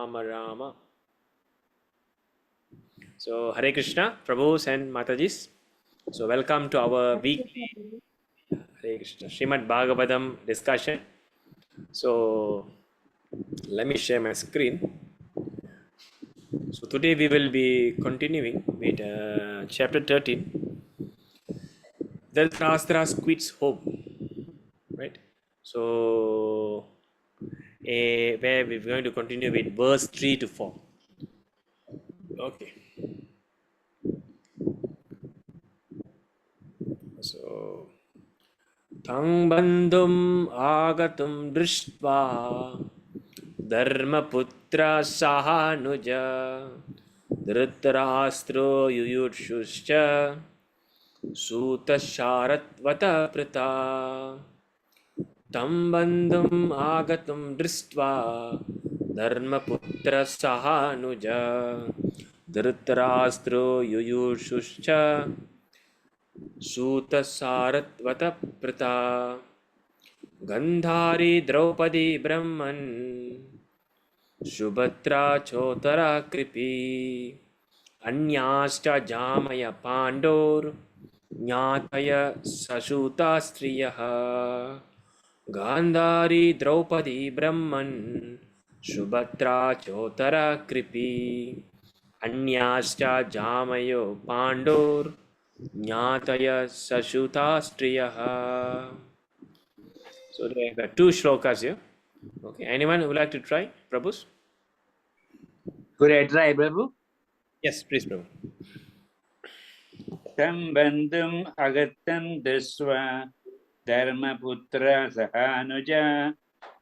Rama Rama. So Hare Krishna, Prabhus and Matajis. So welcome to our weekly Hare Krishna Srimad Bhagavatam discussion. So let me share my screen. So today we will be continuing with chapter 13. Dhritarashtra quits home, right? So where we're going to continue with verse 3 to 4. Okay. So Tang bandhum agatum drishtva dharmaputra sahanuja dhritarashtra yuyutshuscha suta sharatvata prita tam bandhum agatum drishtva dharmaputra sahanuja dhritarashtra yuyutshuscha suta sharatvata prita Gandhari Draupadi Brahman Subhatra Chotara Kripi Anyashta Jamaya Pandor Nyataya Sasuta Striyaha Gandhari Draupadi Brahman Subhatra Chotara Kripi Anyashta Jamayo Pandor Nyataya Sasuta Striyaha. So there are two shlokas here. Okay, anyone would like to try? Prabhus? Could I try, Prabhu? Yes, please, Prabhu. Tam bandhum agatam drisva dharmaputra sahanuja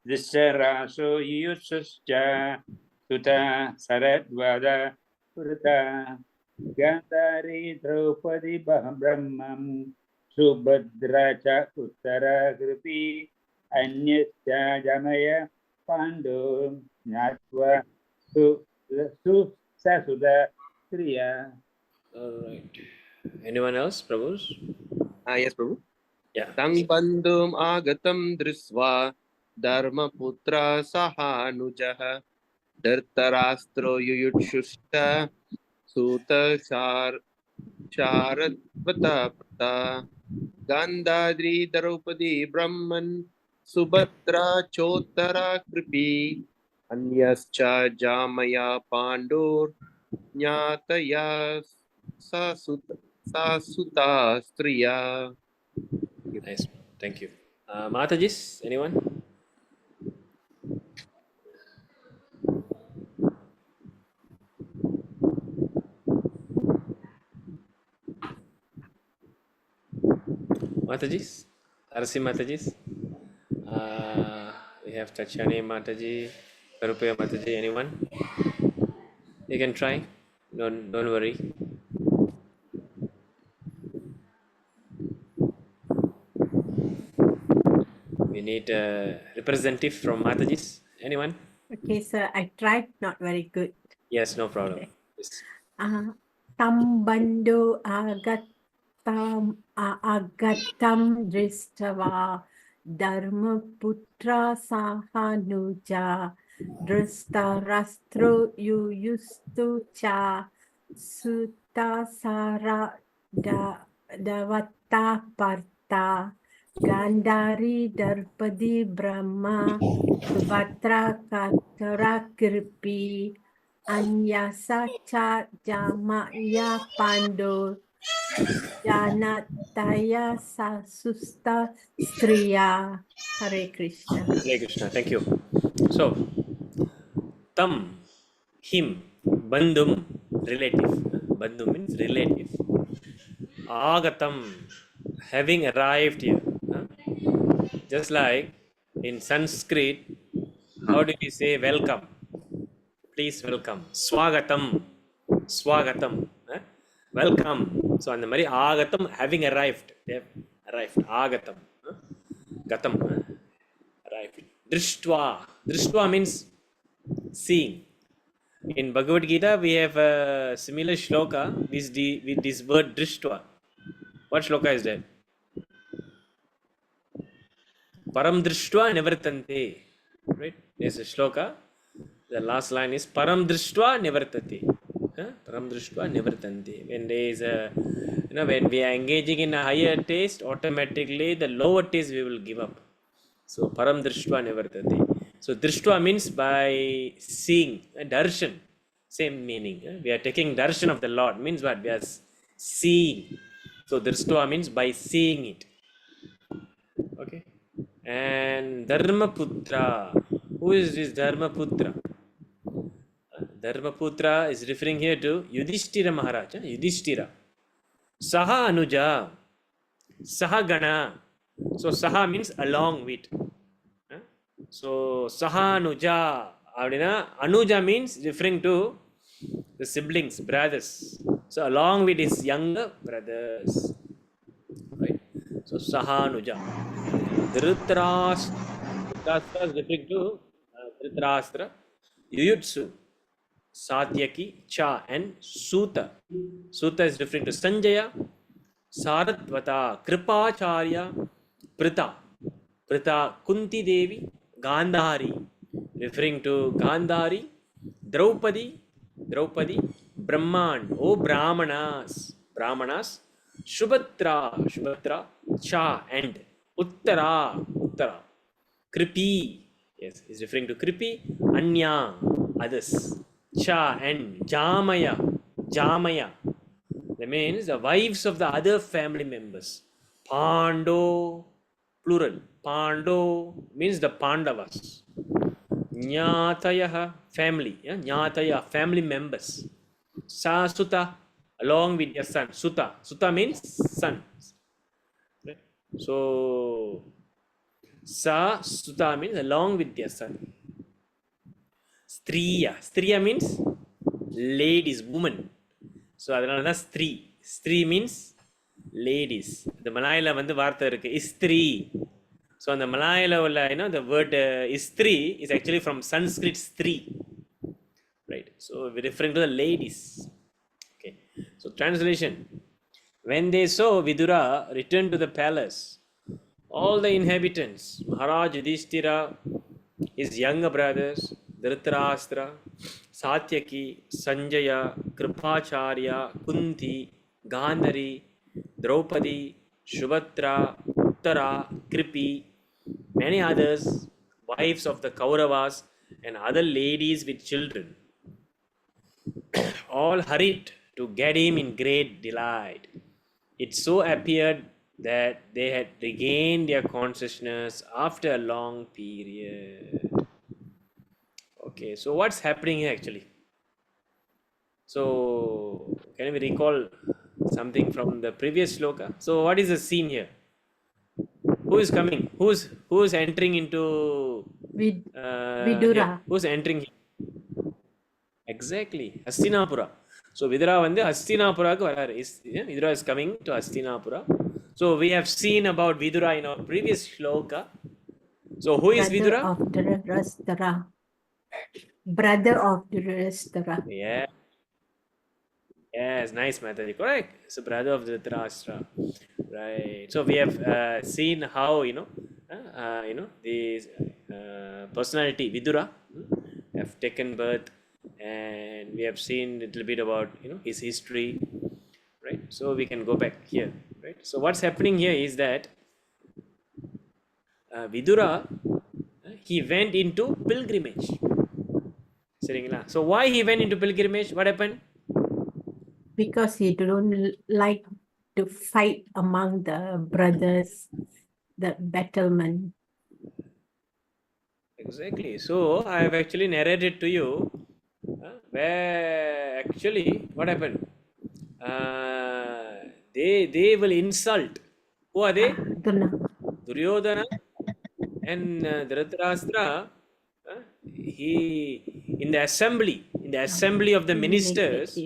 drisaraso yusascha tuta saradvada purta gandhari draupadi brahmam subhadra cha uttara kripi anyasya jamaya pandu nyatva sasuda kriya. All right. Anyone else, Prabhus? Yes, Prabhu. Yeah. Tang bandhum agatam drisva dharmaputra sahanujaha dhartarastro yuyutshusha suta sharatvata prata gandhadri draupadi brahman subhadra chotara kripi anyascha jamaya pandur nyataya sasuta striya. Nice. Thank you. Matajis, anyone? Matajis? Arsi Matajis? We have Tachani Mataji, Karupaya Mataji, anyone? You can try. Don't worry. We need a representative from Matajis. Anyone? Okay, sir, I tried, not very good. Yes, no problem. Okay. Yes. Tam bandhu agatam dristava dharmaputra sahanuja dristarastro yuyustu cha sutta sara davata parta Gandhari Darpadi Brahma Subhatra Katara Kripi Anyasa Cha Jamaya Pando Janataya Sasusta Striya. Hare Krishna. Hare Krishna. Thank you. So, tam, him, bandhum, relative. Bandhum means relative. Agatam, having arrived here. Just like in Sanskrit, how do we say welcome? Please welcome. Swagatam. Swagatam. Welcome. So, on the Mari, Agatam, having arrived. They have arrived. Agatam. Gatam. Arrived. Drishtva. Drishtva means seeing. In Bhagavad Gita, we have a similar shloka with this word Drishtva. What shloka is that? Param Drishtva Nivartante. Right? There's a shloka. The last line is param drishtva nivartati. Param drishtva nivartanti. When there is a, when we are engaging in a higher taste, automatically the lower taste we will give up. So param drishtva nivartati. So drishtva means by seeing, darshan, same meaning. We are taking darshan of the Lord, means what? We are seeing. So drishtva means by seeing it. Okay. And Dharmaputra. Who is this Dharmaputra? Dharmaputra is referring here to Yudhishthira Maharaj. Yudhishthira. Saha Anuja. Saha Gana. So Saha means along with. So Saha Anuja. Anuja means referring to the siblings, brothers. So along with his younger brothers. Right. So Saha Anuja. Dhritarashtra is referring to Dhritarashtra, Yuyutsu, Satyaki, Cha, and Suta. Suta is referring to Sanjaya, Saratvata, Kripacharya, Prita, Kunti Devi, Gandhari, referring to Gandhari, Draupadi, Brahman, Brahmanas, Shubhatra, Cha, and Uttara, Kripi, yes, is referring to Kripi, Anya, others, Cha, and Jamaya, that means the wives of the other family members. Pando, plural, Pando means the Pandavas. Nyataya, family, Nyataya, family members. Sasuta, along with their son. Suta means son. Right? So Suta means along with their son. Striya means ladies, woman. So அதனால தான் ஸ்திரீ means ladies. The Malayala வந்து வார்த்தை இருக்கு istri. So அந்த Malayala உள்ள the word istri is actually from Sanskrit stri. Right. So we're referring to the ladies. Okay. So translation. When they saw Vidura return to the palace, all the inhabitants, Maharaj Yudhishthira, his younger brothers, Dhritarashtra, Satyaki, Sanjaya, Kripacharya, Kunti, Gandhari, Draupadi, Shubhatra, Uttara, Kripi, many others, wives of the Kauravas, and other ladies with children, all hurried to get him in great delight. It so appeared that they had regained their consciousness after a long period. Okay, so what's happening here actually? So, can we recall something from the previous shloka? So, what is the scene here? Who is coming? Who is entering into Vidura. here? Who's entering here? Exactly, Hastinapura. So, Vidura வந்து Hastinapuraku வராரு. Vidura is coming to Hastinapura. So, we have seen about Vidura in our previous shloka. So, who is Vidura? Brother of Dhritarashtra. Yeah. Yes, nice Mataji. Correct. It's a brother of Dhritarashtra. Right. So we have seen how these personality Vidura have taken birth, and we have seen a little bit about his history. Right. So we can go back here. Right. So what's happening here is that Vidura he went into pilgrimage. So why he went into pilgrimage? What happened? Because he don't like to fight among the brothers, the battlemen. Exactly. So I have actually narrated to you where actually what happened? They will insult. Who are they? Duryodhana and Dhritarashtra. He in the assembly of the ministers.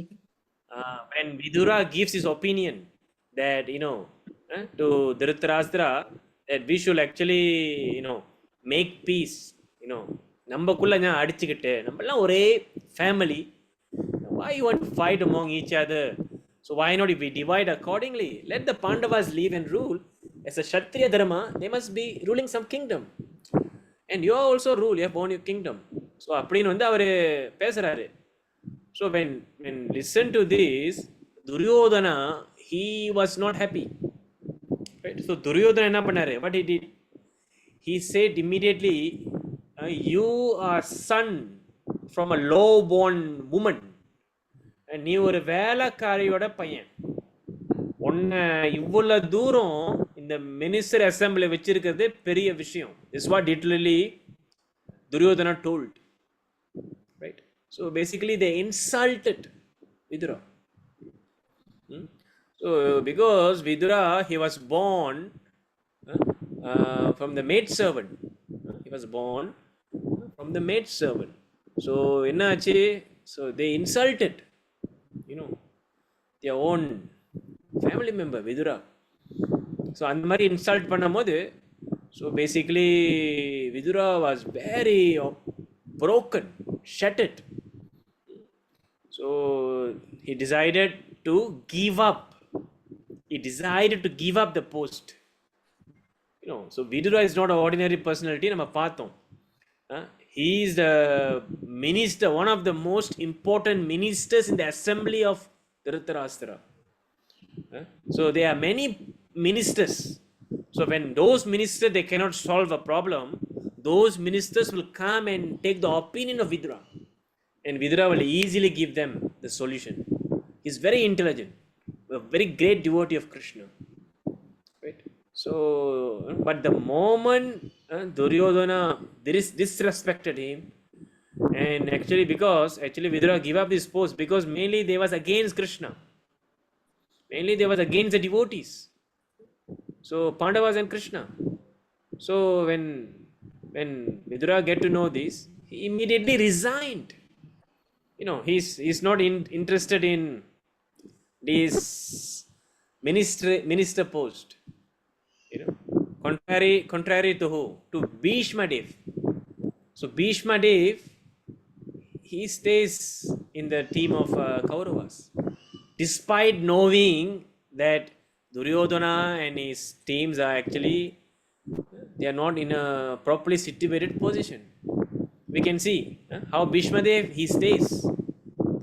When Vidura gives his opinion that to Dhritarashtra that we should actually make peace, நம்மக்குள்ள நான் அடிச்சுக்கிட்டு நம்மலாம் ஒரே family, why you want to fight among each other? So why not if we divide accordingly? Let the Pandavas live and rule. As a Kshatriya dharma, they must be ruling some kingdom, and you also rule. You have born your kingdom. So அப்படின்னு வந்து அவர் பேசுகிறாரு. So when listen to this, Duryodhana he was not happy, right? So Duryodhana என்ன பண்ணாரு? What he did? He said immediately, you are son from a low born woman, நீ ஒரு வேலைக்காரியோட பையன், உன்னை இவ்வளோ தூரம் இந்த மினிஸ்டர் அசம்பிளி வச்சிருக்கிறது பெரிய விஷயம். This is what literally Duryodhana told, right? So basically they insulted Vidura. So because Vidura, he was born from the maid servant. He was born from the maid servant. So என்னாச்சு? So they insulted, their own family member Vidura. So அந்த மாதிரி insult பண்ணும்போது, so basically Vidura was very broken, shattered. So he decided to give up. He decided to give up the post. So Vidura is not an ordinary personality. நம்ம பார்த்தோம். He is the minister, one of the most important ministers in the assembly of Dhritarashtra. So there are many ministers. So when those ministers, they cannot solve a problem, those ministers will come and take the opinion of Vidura, and Vidura will easily give them the solution. He is very intelligent, a very great devotee of Krishna, right? So but the moment Duryodhana disrespected him, and actually Vidura gave up this post because mainly they was against Krishna, mainly they was against the devotees, so Pandavas and Krishna. So when Vidura get to know this, he immediately resigned. He's not interested in this minister post. Contrary to who? To Bhishma Dev. So Bhishma Dev, he stays in the team of Kauravas, despite knowing that Duryodhana and his teams are actually, they are not in a properly situated position. We can see how Bhishma Dev, he stays.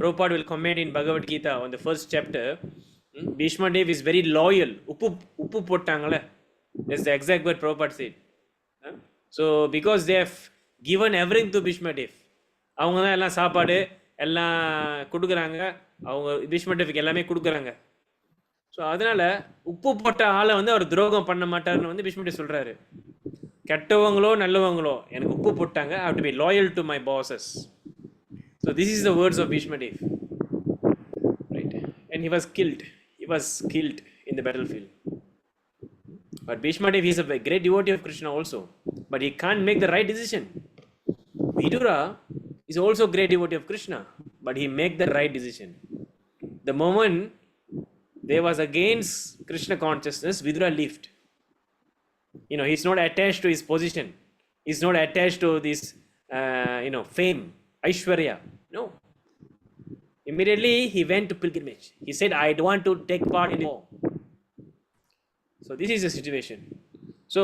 Prabhupada will comment in Bhagavad Gita on the first chapter. Bhishma Dev is very loyal. Uppu pottangala. That's the exact word Prabhupada said. So because they have given everything to Bhishma Dev, அவங்க தான் எல்லாம் சாப்பாடு எல்லாம் கொடுக்குறாங்க, அவங்க பீஷ்ம டேவுக்கு எல்லாமே கொடுக்குறாங்க. ஸோ அதனால உப்பு போட்ட ஆளை வந்து அவர் துரோகம் பண்ண மாட்டார்னு வந்து பீஷ்ம டேவ் சொல்றாரு. கெட்டவங்களோ நல்லவங்களோ எனக்கு உப்பு போட்டாங்க, I have to be loyal to my bosses. So this is the words of Bhishma Dev, right? And he was killed in the battlefield. But Bhishma Dev is a great devotee of Krishna also, but he can't make the right decision. Vidura is also a great devotee of Krishna, but he make the right decision. The moment there was against Krishna consciousness, Vidura left. He's not attached to his position. He's not attached to this, fame, Aishwarya. No. Immediately he went to pilgrimage. He said, I don't want to take part in war. So this is the situation. So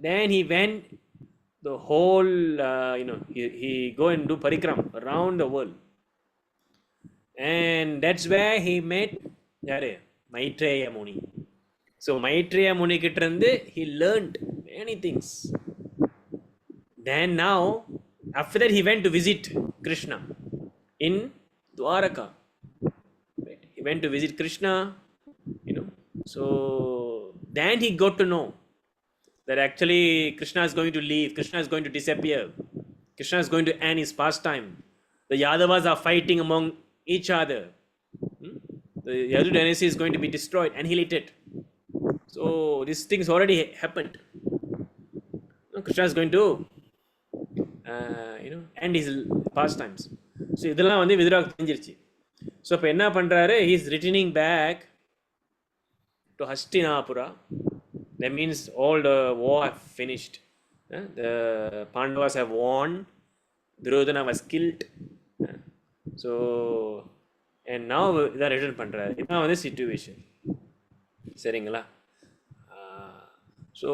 then he went the whole, he go and do parikram around the world. And that's where he met Maitreya Muni. So Maitreya Muni kitrande he learned many things. Then now, after that he went to visit Krishna in Dwaraka. Right? He went to visit Krishna, So then he got to know that actually Krishna is going to leave, Krishna is going to disappear, Krishna is going to end his pastime. The Yadavas are fighting among each other. The Yadu dynasty is going to be destroyed, annihilated. So these things already happened. Krishna is going to end his pastimes. So இதெல்லாம் வந்து விதுராக்கு தெரிஞ்சிருச்சு. So இப்போ என்ன பண்ணுறாரு? he is returning back to Hastinapura. That means all the war have finished. The Pandavas have won. Duryodhana was killed. So and now இதை return பண்ணுறாரு. இதுதான் வந்து சிச்சுவேஷன். சரிங்களா? ஸோ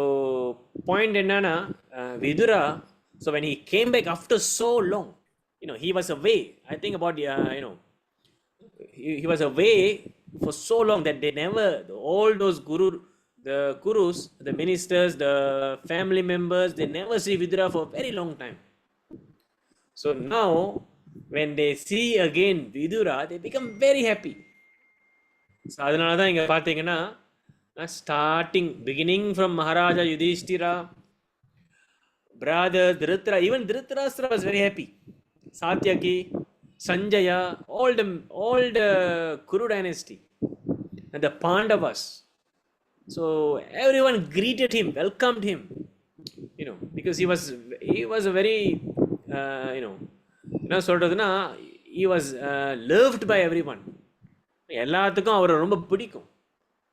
பாயிண்ட் என்னன்னா, Vidura, so when he came back after so long, he was away. I think about he was away for so long that they never, all those the gurus, the ministers, the family members, they never see Vidura for a very long time. So now when they see again Vidura, they become very happy. So அதனால தான் இங்க பார்த்தீங்கன்னா starting beginning from Maharaja Yudhishthira, brother Dhritarashtra, even Dhritarashtra was very happy. Satyaki, Sanjaya, all the Kuru dynasty and the Pandavas. So everyone greeted him, welcomed him, because he was a very சொல்றதுன்னா he was loved by everyone. எல்லாத்துக்கும் அவரை ரொம்ப பிடிக்கும்.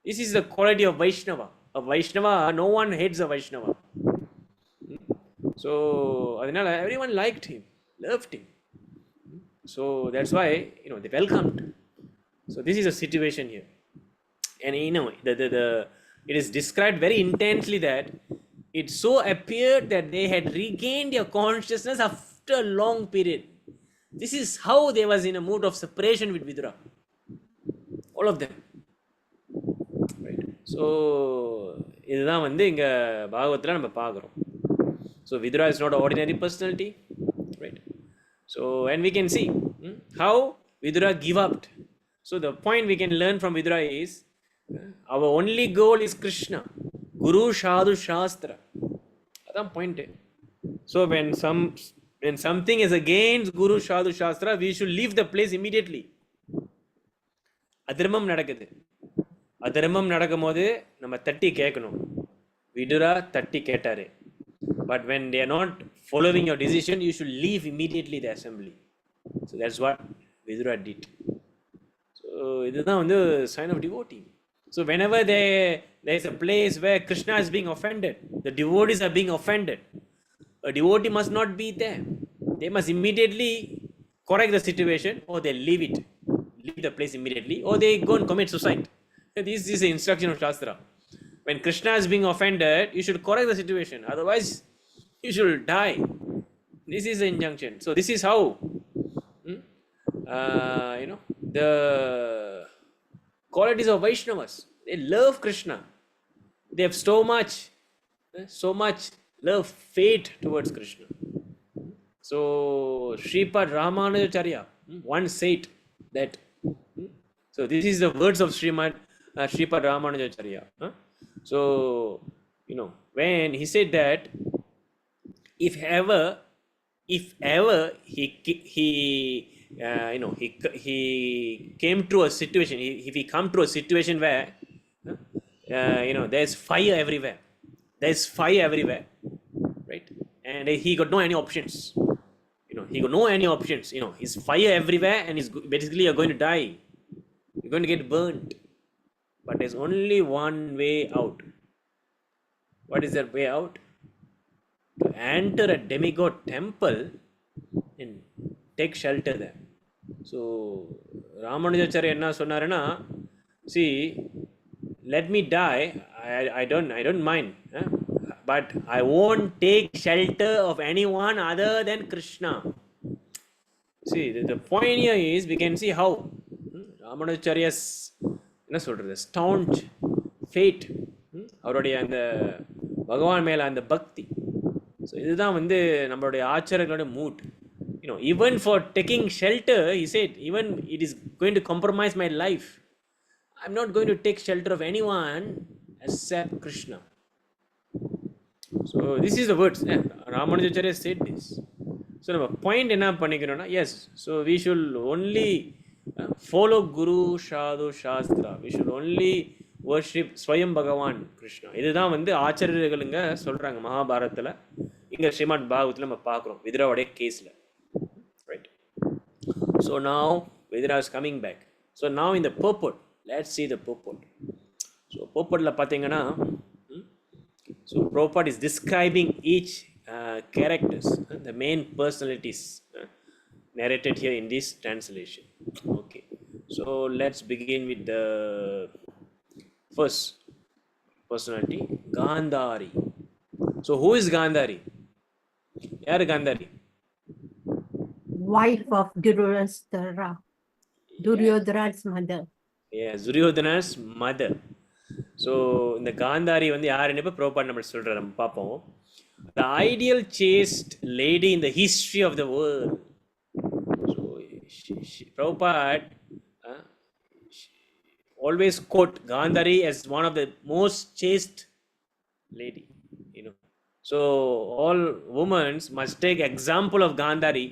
This is the quality of Vaishnava. A Vaishnava, no one hates a Vaishnava. So அதனால everyone liked him, loved him. So that's why they welcomed. So this is a situation here, and it is described very intensely that it so appeared that they had regained their consciousness after a long period. This is how they was in a mood of separation with Vidura, all of them, right? So இதுதான் இங்க பாகவத்துல நம்ம பார்க்கிறோம். So Vidura is not an ordinary personality, right? So, and we can see how Vidura give up. So the point we can learn from Vidura is our only goal is Krishna, Guru Sadhu Shastra. That's the point. So when something is against Guru Sadhu Shastra, we should leave the place immediately. அதர்மம் நடக்குது. அதர்மம் நடக்கும்போது நம்ம தட்டி கேட்கணும். Vidura தட்டி கேட்டாரு. But when they are not following your decision, you should leave immediately the assembly. So that's what Vidura did. So இதுதான் sign of devotee. So whenever there is a place where Krishna is being offended, the devotees are being offended, a devotee must not be there. They must immediately correct the situation, or they leave the place immediately, or they go and commit suicide. This is the instruction of Shastra. When Krishna is being offended, you should correct the situation. Otherwise, you should die. This is the injunction. So this is how, the qualities of Vaishnavas. They love Krishna. They have so much love, faith towards Krishna. So Srimad Ramanujacharya once said that. So this is the words of Srimad Ramanujacharya. So when he said that, if ever he came to a situation, if he come to a situation where there's fire everywhere, right? And he got no any options. His fire everywhere, and he's basically you're going to die. You're going to get burnt. But there's only one way out. What is that way out? To enter a demigod temple and take shelter there. So Ramanujacharya enna sonnarena, see, let me die, I don't mind, but I won't take shelter of anyone other than Krishna. See, the point here is we can see how Ramanujacharya's staunch faith, அவருடைய அந்த பகவான் மேல அந்த பக்தி. So இதுதான் நம்மளுடைய ஆச்சாரியர்களோட mood. Even for taking shelter, he said, even it is going to compromise my life, I'm not going to take shelter of anyone except Krishna. So this is the words. Ramanujacharya said this. So நம்ம point என்ன பண்ணிக்கணும்னா, yes, so we should only follow Guru Sadhu Shastra. We should only worship Swayam Bhagavan Krishna. இதுதான் ஆச்சாரியர்களுங்க சொல்றாங்க மகாபாரதத்துல. இங்க ஸ்ரீமத் பாகவத்துல நம்ம பார்க்கிறோம் விதுராவுடைய கேஸ்ல. Right. So now Vidura is coming back. So now in the purport, let's see the purport. So purportல பாத்தீங்கன்னா, so Prabhupada is describing each characters, the main personalities narrated here in this translation. Okay. So let's begin with the first personality, Gandhari. So who is Gandhari? Yaar Gandhari? wife of Durasthara, Duryodhana's mother. Yeah, Duryodhana's mother. So இந்த காந்தாரி வந்து யாருன்னு இப்போ ப்ரோபாட் நம்ம சொல்கிறார், நம்ம பார்ப்போம். The ideal chaste lady in the history of the world. So Prabhupada always quote Gandhari as one of the most chaste lady, you know. So all women must take example of Gandhari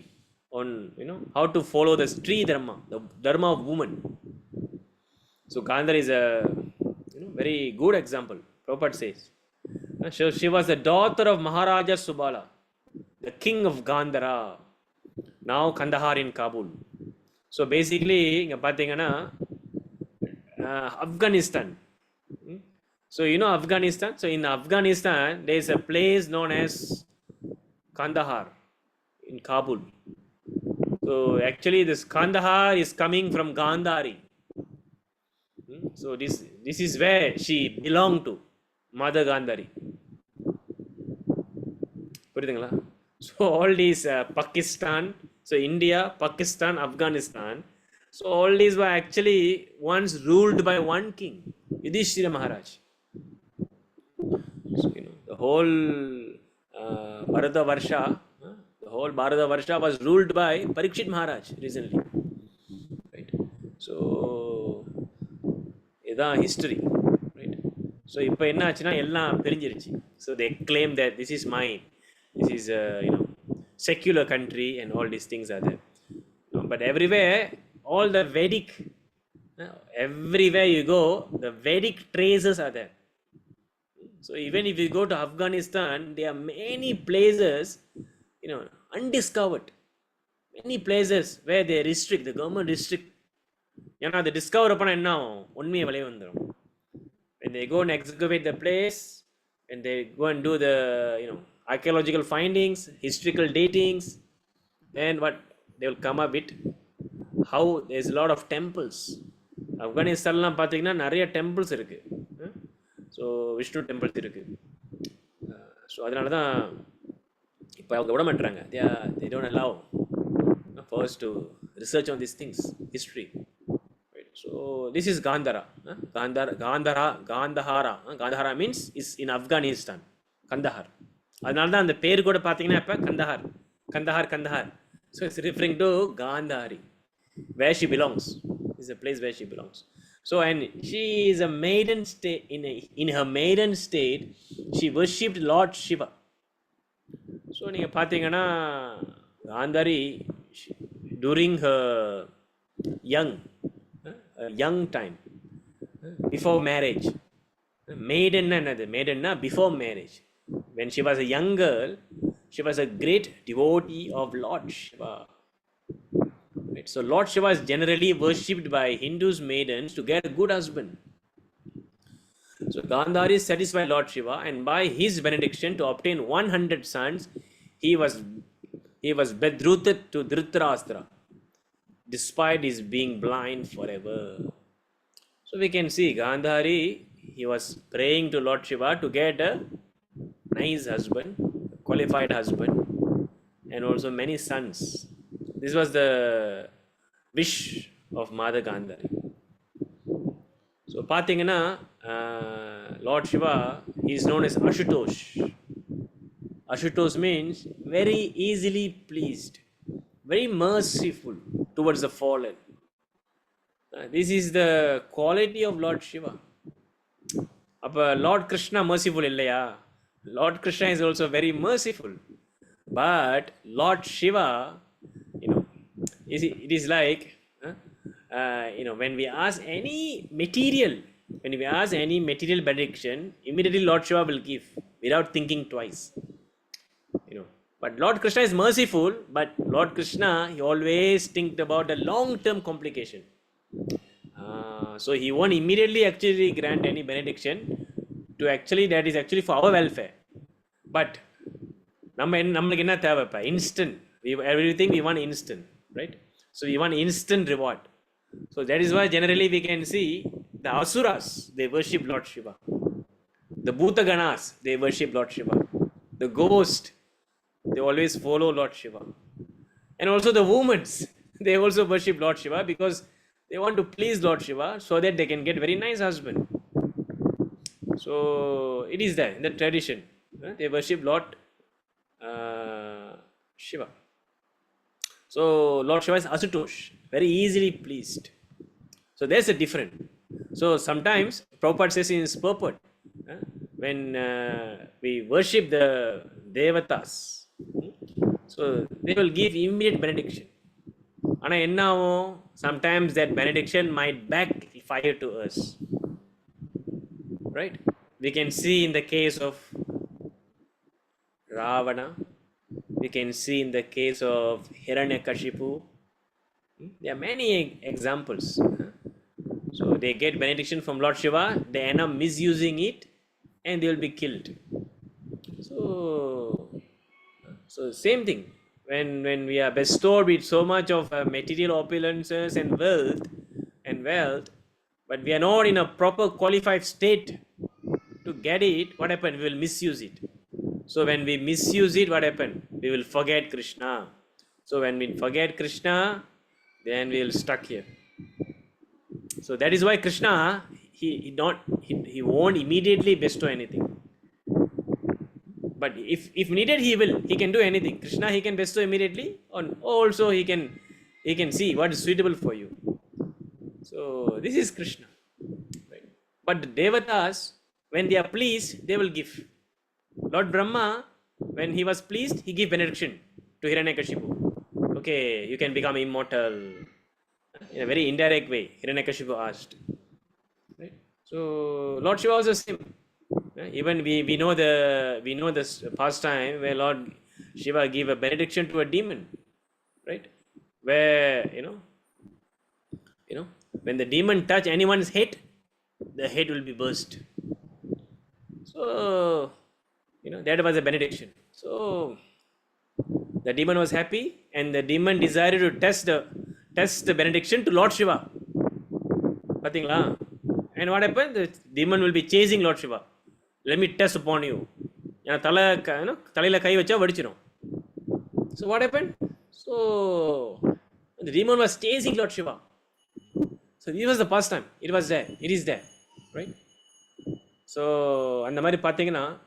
on, you know, how to follow the Stri Dharma, the Dharma of woman. So Gandhari is a, you know, very good example. Prabhupada says. So she was the daughter of Maharaja Subala, the king of Gandhara, now Kandahar in Kabul. So basically, இங்கே பார்த்தீங்கன்னா Afghanistan. So you know Afghanistan. So in Afghanistan, there is a place known as Kandahar in Kabul. So actually, this Kandahar is coming from Gandhari. So this is where she belonged to, Mother Gandhari. புரியுதுங்களா? So all these Pakistan, so India, Pakistan, Afghanistan, so all these were actually once ruled by one king, Yudhishthira Maharaj. So you know the whole Bharatavarsha, the whole Bharatavarsha was ruled by Parikshit Maharaj recently, right? So இதான் history, right? So இப்போ என்ன ஆச்சுன்னா எல்லாம் பிரிஞ்சிருச்சு. So they claim that this is mine, this is a, you know, secular country and all these things are there. But everywhere, all the Vedic, everywhere you go, the Vedic traces are there. So even if you go to Afghanistan, there are many places, you know, undiscovered. Many places where they restrict, the government restrict. ஏன்னா அதை discover பண்ண என்ன ஆகும், உண்மையை வெளியே வந்துடும். When they go and excavate the place, and they go and do the, you know, archaeological findings, historical datings, then what they will come up with, how there's a lot of temples. ஆப்கானிஸ்தான்லாம் பார்த்தீங்கன்னா நிறைய temples இருக்கு. So Vishnu temples இருக்கு. So அதனால தான் இப்போ அவங்க விட மாட்டுறாங்க. they don't allow first to research on these things, history. So this is Gandhara. Gandhara means is in Afghanistan. Kandahar. அதனால தான் அந்த பேர் கூட பார்த்தீங்கன்னா இப்போ Kandahar. So it's referring to Gandhari, where she belongs. Is a place where she belongs. So and she is a maiden state. In her maiden state, she worshipped Lord Shiva. So நீங்க பார்த்தீங்கன்னா Gandhari during her young time, before marriage, maiden before marriage, when she was a young girl, she was a great devotee of Lord Shiva. Right? So Lord Shiva is generally worshipped by Hindus maidens to get a good husband. So Gandhari satisfied Lord Shiva, and by his benediction to obtain 100 sons, he was betrothed to Dhritarashtra, despite his being blind forever. So we can see Gandhari, he was praying to Lord Shiva to get a nice husband, a qualified husband, and also many sons. This was the wish of Mother Gandhari. So பார்த்தீங்கன்னா Lord Shiva, he is known as Ashutosh. Ashutosh means very easily pleased, very merciful towards the fallen. This is the quality of Lord Shiva. அப்போ Lord Krishna merciful இல்லையா? Lord Krishna is also very merciful. But Lord Shiva, you know, it is like, you know, when we ask any material benediction, immediately Lord Shiva will give without thinking twice. You know, but Lord Krishna is merciful, but Lord Krishna, he always think about the long-term complication. So he won't immediately actually grant any benediction to actually, that is actually for our welfare. But நம்மளுக்கு என்ன தேவைப்பா? Instant. Everything we want instant, right? So we want instant reward. So that is why generally we can see the Asuras, they worship Lord Shiva. The Bhutaganas, they worship Lord Shiva. The ghost, they always follow Lord Shiva. And also the women, they also worship Lord Shiva because they want to please Lord Shiva so that they can get very nice husband. So it is there in the tradition. They worship Lord Shiva. So Lord Shiva is Asutosh, very easily pleased. So there's a difference. So sometimes Prabhupada says in his purport, when we worship the Devatas, so they will give immediate benediction. And sometimes that benediction might backfire to us. Right? We can see in the case of Ravana, we can see in the case of Hiranyakashipu. There are many examples. So they get benediction from Lord Shiva, they end up misusing it, and they will be killed. So same thing. When we are bestowed with so much of material opulences and wealth, but we are not in a proper qualified state to get it, what happened? We will misuse it. So when we misuse it, what happened? We will forget Krishna. So when we forget Krishna, then we will stuck here. So that is why Krishna, he won't immediately bestow anything. But if needed, he can do anything. Krishna, he can bestow immediately, or also he can see what is suitable for you. So this is Krishna. Right? But the Devatas, when they are pleased, they will give. Lord Brahma, when he was pleased, he gave benediction to Hiranyakashipu. Okay, you can become immortal. In a very indirect way, Hiranyakashipu asked. Right? So Lord Shiva was the same. Even we know this pastime where Lord Shiva gave a benediction to a demon, right? Where when the demon touch anyone's head, the head will be burst. So that was a benediction. So the demon was happy, and the demon desired to test the benediction to Lord Shiva. Pathingla. And what happened? The demon will be chasing Lord Shiva. Let me test upon you. Talaila kai vacha vadichirum. So what happened? So the demon was chasing Lord Shiva. So this was the past time. It was there. It is there. Right? So and the mari pathina.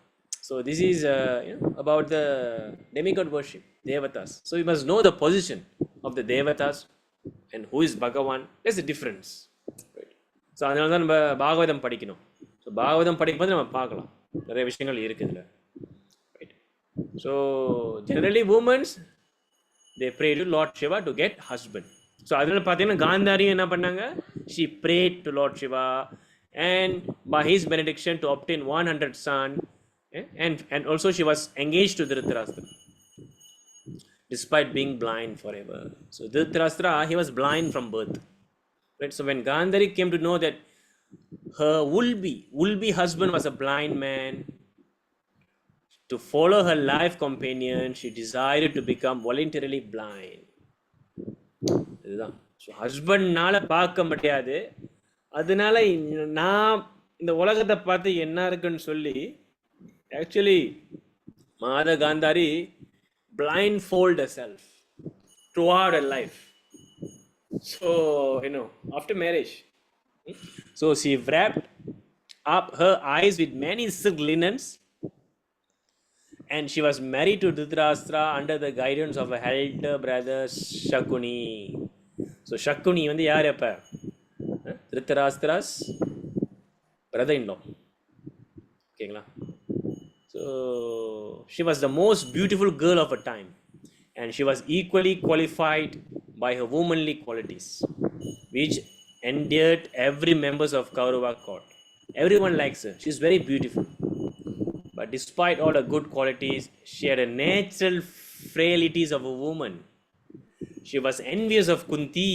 So this is about the demigod worship, Devatas. So we must know the position of the Devatas and who is Bhagavan. There's a difference. Right? So அதனால தான் நம்ம பாகவதம் படிக்கணும். So Bhagavatam படிக்கும்போது நம்ம பார்க்கலாம் நிறைய விஷயங்கள் இருக்குது இதில். Right? So generally women, they pray to Lord Shiva to get husband. So அதனால பார்த்தீங்கன்னா காந்தாரியும் என்ன பண்ணாங்க? She prayed to Lord Shiva and by his benediction to obtain 100 sons. And also she was engaged to Dhritarashtra despite being blind forever. So Dhritarashtra, he was blind from birth. Right? So when Gandhari came to know that her would-be husband was a blind man, to follow her life companion, she decided to become voluntarily blind. So ஹஸ்பண்ட்னால பார்க்க முடியாது, அதனால நான் இந்த உலகத்தை பார்த்து என்ன இருக்குன்னு சொல்லி actually Mother Gandhari blindfold herself throughout her life. So after marriage, so she wrapped up her eyes with many silk linens, and she was married to Dhritarashtra under the guidance of her elder brother Shakuni. So Shakuni வந்து யார் அப்ப? Dhritarashtra's brother-in-law. ஓகேங்களா? So she was the most beautiful girl of her time, and she was equally qualified by her womanly qualities, which endeared every members of Kaurava court. Everyone likes her. She's very beautiful. But despite all her good qualities, she had a natural frailties of a woman. She was envious of Kunti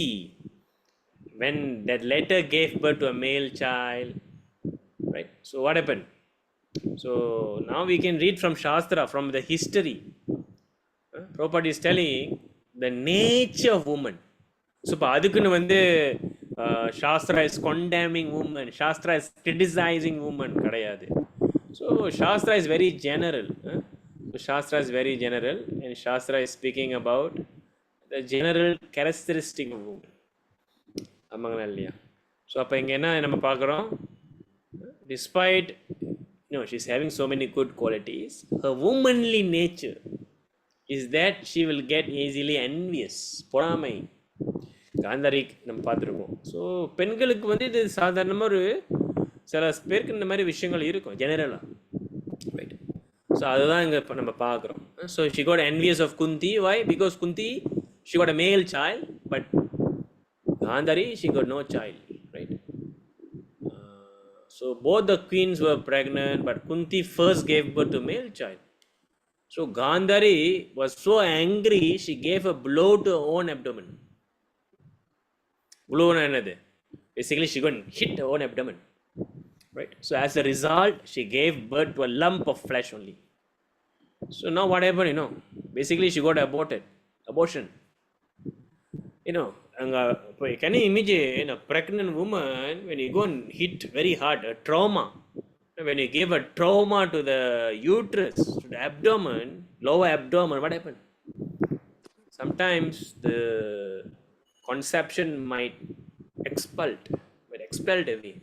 when that later gave birth to a male child. Right? So what happened? So now we can read from Shastra, from the history. Prabhupada is telling the nature of woman. So adukunu வந்து Shastra is condemning woman, Shastra is criticizing woman கிடையாது. So Shastra is very general. So Shastra is very general, and Shastra is speaking about the general characteristic of woman. ஆமாங்களா இல்லையா? So அப்போ இங்கே என்ன நம்ம பார்க்குறோம், despite she's having so many good qualities, her womanly nature is that she will get easily envious, பொறாமை. காந்தாரி நம்ம பார்த்துருக்கோம். So பெண்களுக்கு வந்து இது சாதாரணமாக ஒரு சில பேருக்கு இந்த மாதிரி விஷயங்கள் இருக்கும் ஜெனரலாக, ரைட்? ஸோ அதுதான் இங்கே இப்போ நம்ம பார்க்குறோம். So she got envious of Kunti. Why? Because Kunti, she got a male child, but Gandhari, she got no child, right? So both the queens were pregnant, but Kunti first gave birth to male child. So Gandhari was so angry, she gave a blow to her own abdomen. Blow another. Basically, she got hit her own abdomen, right? So as a result, she gave birth to a lump of flesh only. So now what happened? Basically she got abortion. Can you imagine a pregnant woman when you go and hit very hard, a trauma? When you give a trauma to the uterus, to the abdomen, lower abdomen, what happened? Sometimes the conception might expelled away.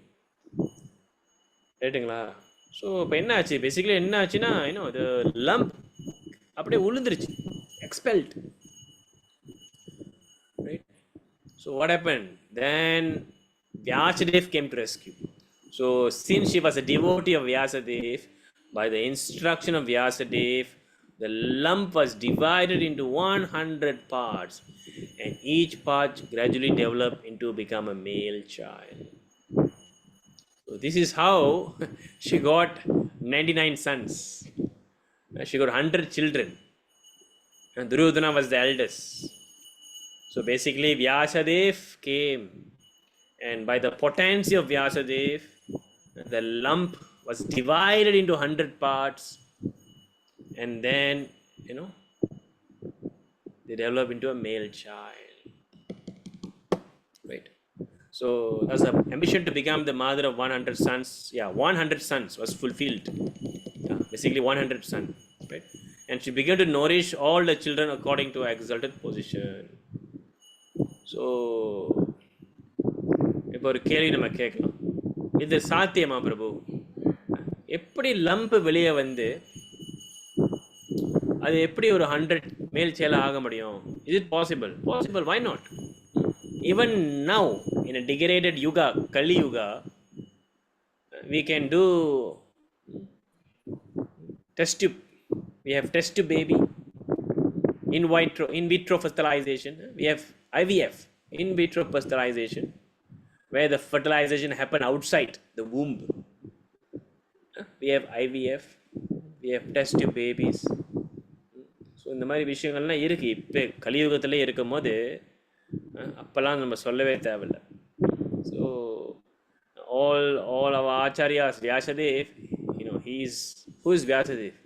ரைட்டுங்களா? So இப்போ என்ன ஆச்சு, basically என்ன ஆச்சுன்னா the lump அப்படியே உளுந்துருச்சு, expelled. Right? So what happened? Then Vyasadeva came to rescue. So since she was a devotee of Vyasadeva, by the instruction of Vyasadeva, the lump was divided into 100 parts, and each part gradually developed into become a male child. So this is how she got 99 sons. She got 100 children, and Duryodhana was the eldest. So basically Vyasadeva came, and by the potency of Vyasadeva, the lump was divided into 100 parts, and then they develop into a male child, right? So that's the ambition to become the mother of 100 sons. 100 sons was fulfilled. Basically 100 sons, right? And she began to nourish all the children according to exalted position. So இப்போ ஒரு கேள்வி நம்ம கேட்கலாம், இது சாத்தியமா பிரபு? எப்படி lump வெளியே வந்து அது எப்படி ஒரு 100 மேல் சேல ஆக முடியும்? Is it possible? Possible. Why not? Even now in a degraded yuga, Kali Yuga, we can do test tube. We have test tube baby, in vitro fertilization. We have IVF, in vitro fertilization, where the fertilization happen outside the womb. We have IVF, we have test tube babies. So இந்த மாதிரி விஷயங்கள்லாம் இருக்குது. இப்போ கலியுகத்திலே இருக்கும் போது அப்போல்லாம் நம்ம சொல்லவே தேவையில்லை. So all our acharyas, Vyasadeva, who is Vyasadeva?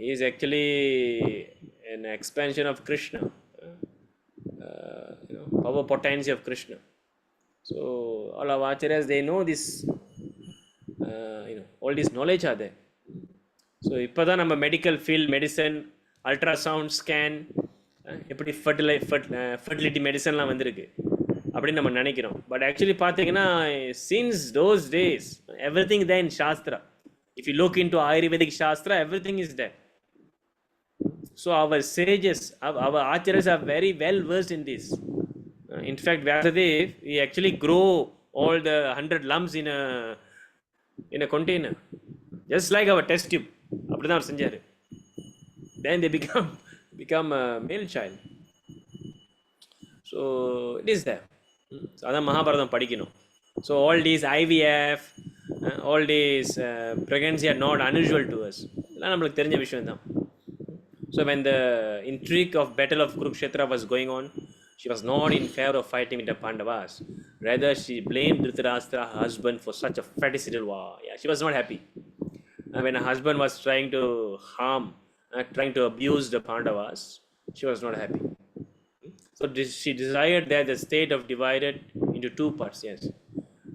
He is actually an expansion of Krishna, power potency of Krishna. So all our acharyas, they know this, all this knowledge are there. So இப்போ தான் நம்ம medical field, medicine, ultrasound scan, எப்படி fertility மெடிசன்லாம் வந்திருக்கு அப்படின்னு நம்ம நினைக்கிறோம். But actually பார்த்தீங்கன்னா since those days everything there in shastra. If you look into Ayurvedic shastra, everything is there. So our sages, our acharyas are very well versed in this. In fact, Vyasadeva, he actually grow all the 100 lumps in a container, just like our test tube. அப்படிதான் அவர் செஞ்சாரு. Then they become a male child. So it is there. அதான் மகாபாரதம் படிக்கணும். So all these IVF, all these pregnancy are not unusual to us. இதெல்லாம் நம்மளுக்கு தெரிஞ்ச விஷயம் தான். So when the intrigue of battle of Kurukshetra was going on, she was not in favor of fighting with the Pandavas. Rather, she blamed Dhritarashtra, her husband, for such a fratricidal war. She was not happy. When her husband was trying to harm, trying to abuse the Pandavas, she was not happy. So she desired that the state of divided into two parts. Yes.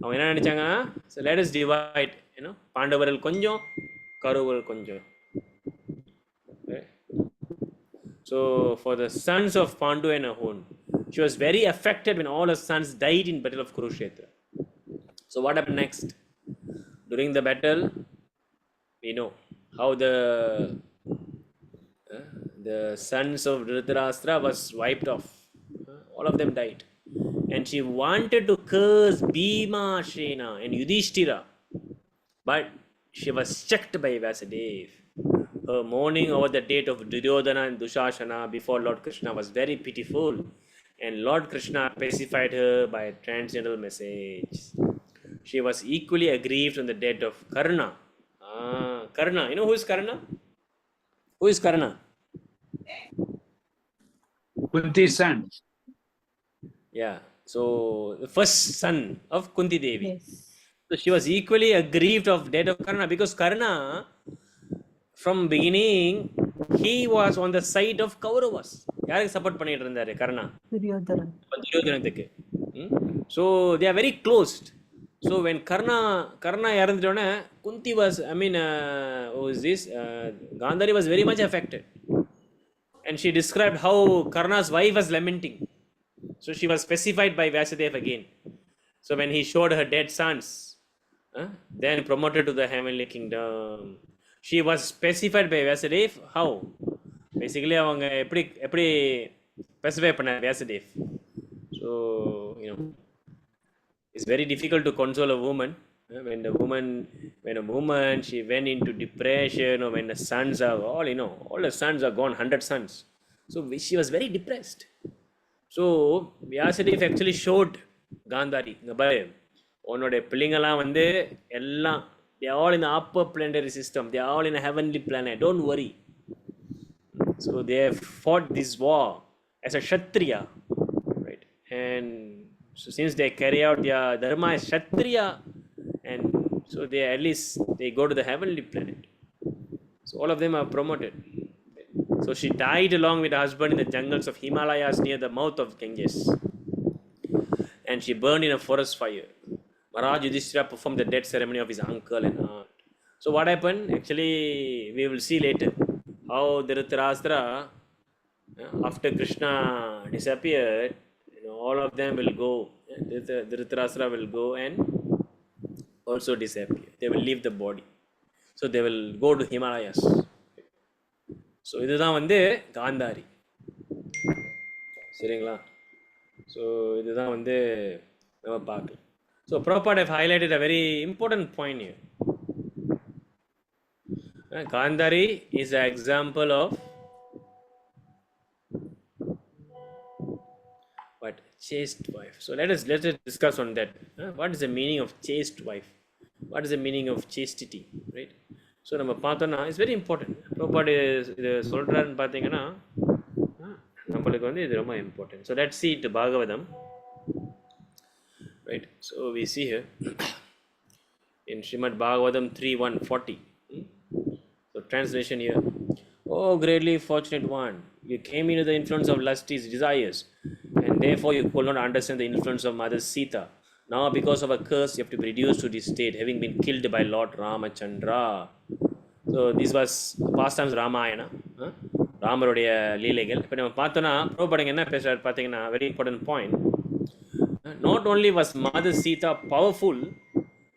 அவங்க என்ன நினைச்சாங்கன்னா, so let us divide, பாண்டவர்கள் கொஞ்சம், கௌரவர்கள் கொஞ்சம். So for the sons of Pandu and Ahon, she was very affected when all her sons died in battle of Kurukshetra. So what happened next? During the battle, we know how the sons of Dhritarashtra was wiped off. All of them died. And she wanted to curse Bhima, Shena and Yudhishthira. But she was checked by Vasudev. Her mourning over the death of Duryodhana and Dushasana before Lord Krishna was very pitiful. And Lord Krishna pacified her by a transcendental message. She was equally aggrieved on the death of Karna. Karna. You know who is Karna? Who is Karna? Kunti's son. Yeah. So the first son of Kunti Devi. Yes. So she was equally aggrieved of death of Karna because Karna, from beginning, he was on the side of Kauravas. யாருக்கு support பண்ணிட்டு இருந்தாரு கர்ணா? Duryodhana. துரியோதனத்துக்கு. So they are very closed. So when Karna இறந்துட்டோன்னே Kunti was, who is this? Gandhari was very much affected. And she described how Karna's wife was lamenting. So she was specified by Vasudev again. So when he showed her dead sons, then promoted to the heavenly kingdom, she was specified by Vasudev. How? Basically, அவங்க எப்படி specify பண்ண Vasudev. So it's very difficult to console a woman when a woman she went into depression, or when the sons are all the sons are gone, 100 sons. So she was very depressed. So Vyasadeva actually showed Gandhari, இங்க பாரு உன்னோட பிள்ளைங்கெல்லாம் வந்து எல்லாம் they are all in the upper planetary system, they are all in a heavenly planet, don't worry. So they have fought this war as a Kshatriya, right? And so since they carry out their dharma as Kshatriya, and so they at least they go to the heavenly planet. So all of them are promoted. So she died along with her husband in the jungles of Himalayas near the mouth of Ganges. And she burned in a forest fire. Maharaj Yudhishthira performed the death ceremony of his uncle and aunt. So what happened? Actually, we will see later how Dhritarashtra, after Krishna disappeared, all of them will go. Dhritarashtra will go and also disappear. They will leave the body. So they will go to Himalayas. So இதுதான் வந்து காந்தாரி, சரிங்களா? So இதுதான் வந்து நம்ம பார்க்கலாம். So Prabhupada have highlighted a very important point here. Gandhari is an example of what? Chaste wife. So let us discuss on that. What is the meaning of chaste wife? What is the meaning of chastity, right? So நம்ம பார்த்தோன்னா it's very important. ப்ரோபாடு இது சொல்கிறாருன்னு பார்த்தீங்கன்னா நம்மளுக்கு வந்து இது ரொம்ப important. So let's see the Bhagavatam, right? So we see here in Srimad Bhagavatam 3:140. So translation here: Oh greatly fortunate one, you came into the influence of lusty desires, and therefore you could not understand the influence of Mother Sita. Now because of a curse you have to be reduced to this state, having been killed by Lord Ramachandra. So this was pastimes Ramayana, ராமருடைய லீலைகள். இப்போ நம்ம பார்த்தோன்னா ப்ரோபடங்க என்ன பேசுகிறார் பார்த்தீங்கன்னா, very important point. Not only was Mother Sita powerful,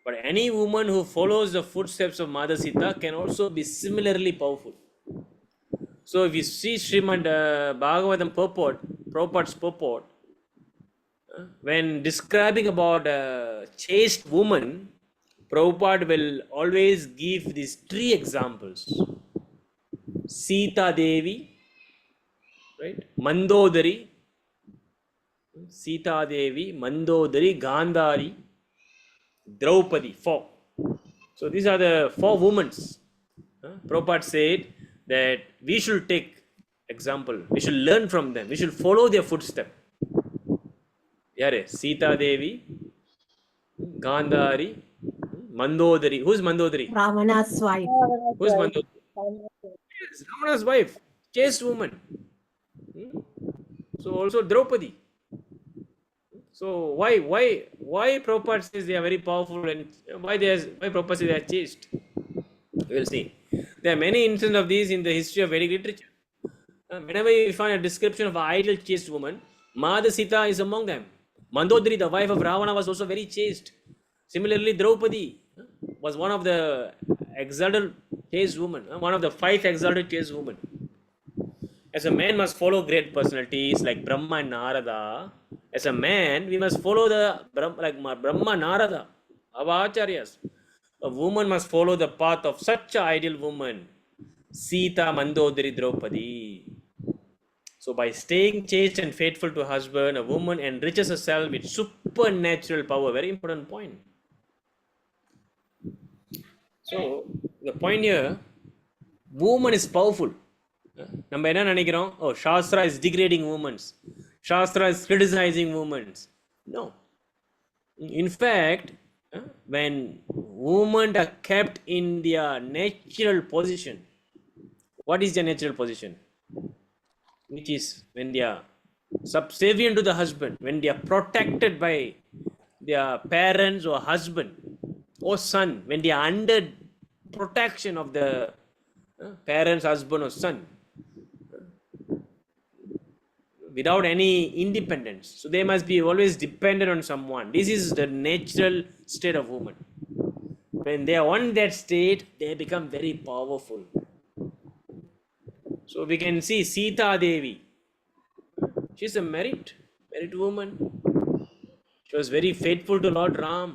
but any woman who follows the footsteps of Mother Sita can also be similarly powerful. So if you see Srimad Bhagavatam Prabhupada's purport, when describing about a chaste woman, Prabhupada will always give these three examples: Sita Devi, right? Mandodari, Sita Devi, Mandodari, Gandhari, Draupadi, 4. So these are the 4 women. Prabhupada said that we should take example, we should learn from them, we should follow their footstep. Yare Sita Devi, Gandhari, Mandodari. Who is Mandodari? Ravana's wife. Who is Mandodari? Yes, Ravana's wife, chaste woman. So also Draupadi. So why Prabhupada says they are very powerful, and why Prabhupada says they are chaste? We will see. There are many instances of these in the history of Vedic literature. Whenever you find a description of an ideal chaste woman, Mother Sita is among them. Mandodari, the wife of Ravana, was also very chaste. Similarly, Draupadi was one of the exalted chaste women, one of the 5 exalted chaste women. As a man must follow great personalities like Brahma and Narada, as a man we must follow the Brahma, Narada, our acharyas. A woman must follow the path of such an ideal woman, Sita, Mandodari, Draupadi. So by staying chaste and faithful to husband, a woman enriches herself with supernatural power. Very important point. So the point here, woman is powerful. நம்ம என்ன நினைக்கிறோம், oh, Shastra is degrading women, Shastra is criticizing women. No. In fact, when women are kept in their natural position, what is their natural position? Which is when they are subservient to the husband, when they are protected by their parents or husband or son, when they are under protection of the parents, husband or son, without any independence. So they must be always dependent on someone. This is the natural state of woman. When they are on that state, they become very powerful. So we can see Sita Devi. She's a merit woman. She was very faithful to Lord Ram.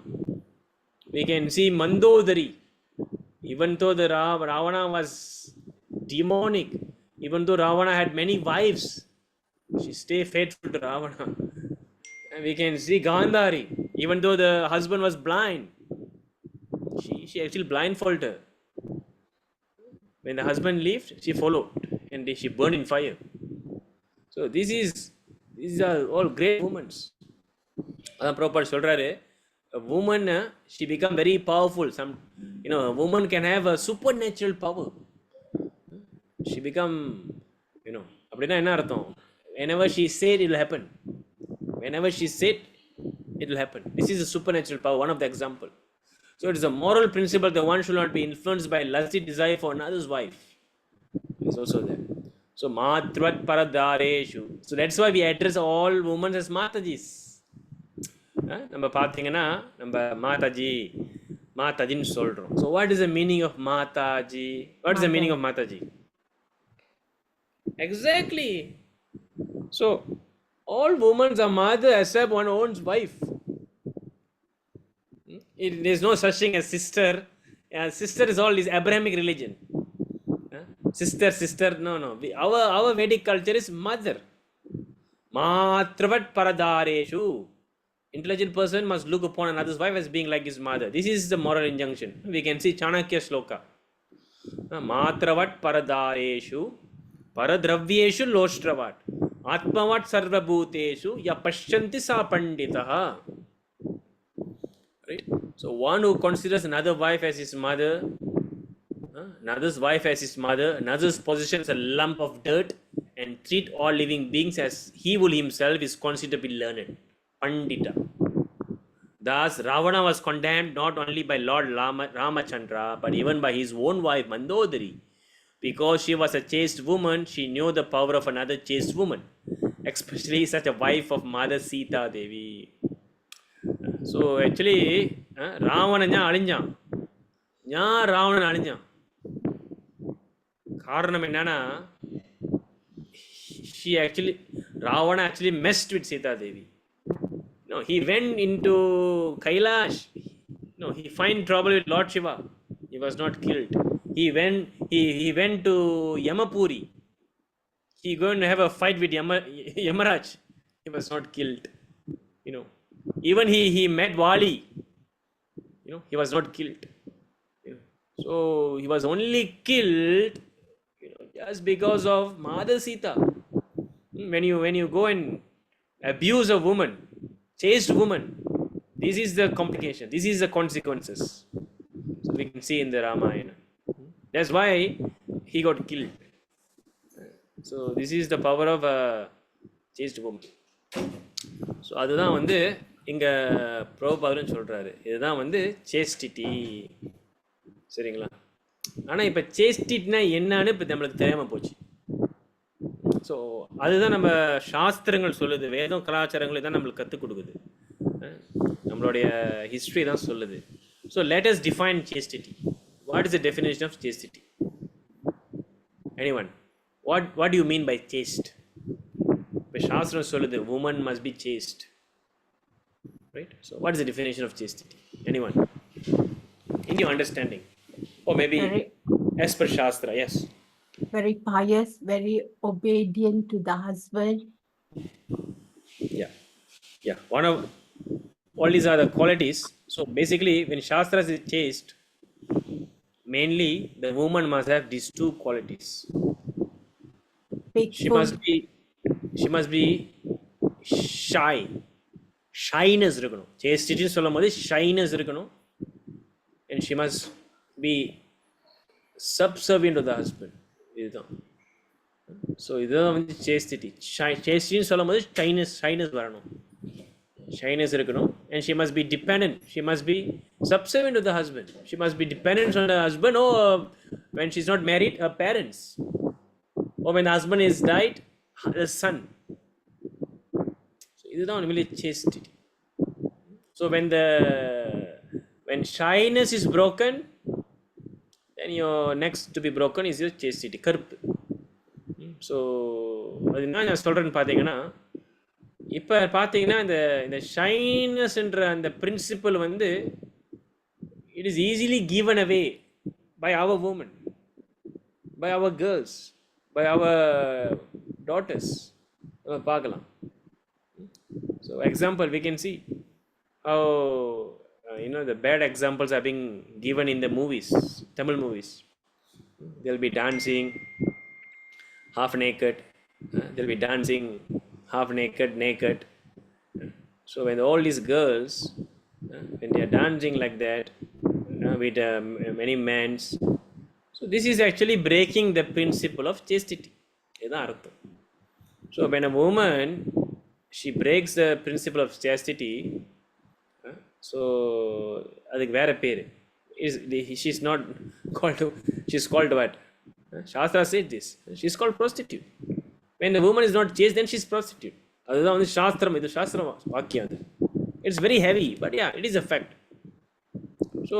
We can see Mandodari. Even though the Ravana was demonic, even though Ravana had many wives, she stayed faithful to Ravana. And we can see Gandhari. Even though the husband was blind, she actually blindfolded her. When the husband left, she followed and she burned in fire. So these are all great women. Prabhupada சொல்றாரு, a woman, she become very powerful. A woman can have a supernatural power. She become, அப்படின்னா என்ன அர்த்தம்? Whenever she said, it will happen. Whenever she said, it will happen. This is a supernatural power, one of the example. So it is a moral principle that one should not be influenced by lusty desire for another's wife. It's also there. So Matrat Paradareshu. So that's why we address all women as Matajis. நம்ம பார்த்தீங்கன்னா நம்ம மாதாஜின்னு சொல்கிறோம். So what is the meaning of Mataji? What is the meaning of Mataji? Exactly. So all women are mother except one own wife. There is no such thing as sister. Sister is all this Abrahamic religion. Sister, no. Our Vedic culture is mother. Matravat Paradareshu. Intelligent person must look upon another's wife as being like his mother. This is the moral injunction. We can see Chanakya Shloka. Matravat Paradareshu Paradravyeshu Loshtravat Atmavat Sarvabhuteshu Yapashyanti Sa Panditaha. Right? So one who considers another wife as his mother, another's wife as his mother, another's position as a lump of dirt, and treat all living beings as he will himself, is considered to be learned. Pandita. Thus, Ravana was condemned not only by Lord Ramachandra, but even by his own wife Mandodari. Because she was a chaste woman, she knew the power of another chaste woman, especially such a wife of Mother Sita Devi. So actually, Ravana அழிஞ்சான். Ravanan அழிஞ்சான். காரணம் என்னன்னா, Ravana actually messed with Sita Devi. No, he went into Kailash. No, he find trouble with Lord Shiva. He was not killed. He went to Yamapuri. He going to have a fight with Yamaraj. He was not killed. Even he met Vali. He was not killed. So he was only killed just because of Mother Sita. When you go and abuse a woman, chaste woman, this is the complication. This is the consequences. So we can see in the Ramayana. That's why he got killed. So this is the power of a chaste woman. So அதுதான் இங்கே பிரபுபாதரும் சொல்கிறாரு. இதுதான் chastity. சரிங்களா? ஆனால் இப்போ சேஸ்டிட்னா என்னன்னு இப்போ நம்மளுக்கு தெரியாமல் போச்சு. ஸோ அதுதான் நம்ம சாஸ்திரங்கள் சொல்லுது, வேதம் கலாச்சாரங்கள் தான் நம்மளுக்கு கற்றுக் கொடுக்குது, நம்மளுடைய ஹிஸ்ட்ரி தான் சொல்லுது. So let us define chastity. What is the definition of chastity? Anyone, what you mean by chaste? இப்போ சாஸ்திரம் சொல்லுது woman must be chaste, right? So what is the definition of chastity? Anyone in your understanding, or maybe Very, as per shastra? Yes. very pious, very obedient to the husband. Yeah, one of all these are the qualities. So basically when shastra is chaste, mainly the woman must have these two qualities. She Faithful. must be shy. Shyness இருக்கணும். chastity சொல்லும்போது shyness இருக்கணும். And she must be subservient to the husband. இதுதான். So இதுதான் வந்து chastity. chastity சொல்லும்போது shyness வரணும். shyness இருக்கணும். And she must be dependent. She must be subservient to the husband. She must be dependent on the husband, or when she's not married, her parents, or when the husband is died, the son. So இதுதான் உண்மையிலே chastity. So when shyness is broken, then your next to be broken is your chastity, கருப்பு. So அது என்ன நான் சொல்கிறேன்னு பார்த்தீங்கன்னா, இப்போ பார்த்தீங்கன்னா இந்த ஷைனஸ்ன்ற அந்த பிரின்சிபல் வந்து it is easily given away by our women, by our girls, by our daughters. நம்ம பார்க்கலாம். So example, we can see how the bad examples are being given in the movies, Tamil movies. They'll be dancing half naked, they'll be dancing half naked. So when all these girls, when they are dancing like that with many men, so this is actually breaking the principle of chastity. இதுதான் அர்த்தம். So when a woman, she breaks the principle of chastity, so அதுக்கு வேற பேர், she's not called, she's called what? Shastra said this, she's called prostitute. When the woman is not chaste, then she's prostitute. அதுதான் வந்து சாஸ்திரம், இது சாஸ்திரம் வாக்கியம். அது it's very heavy, but yeah, it is a fact. So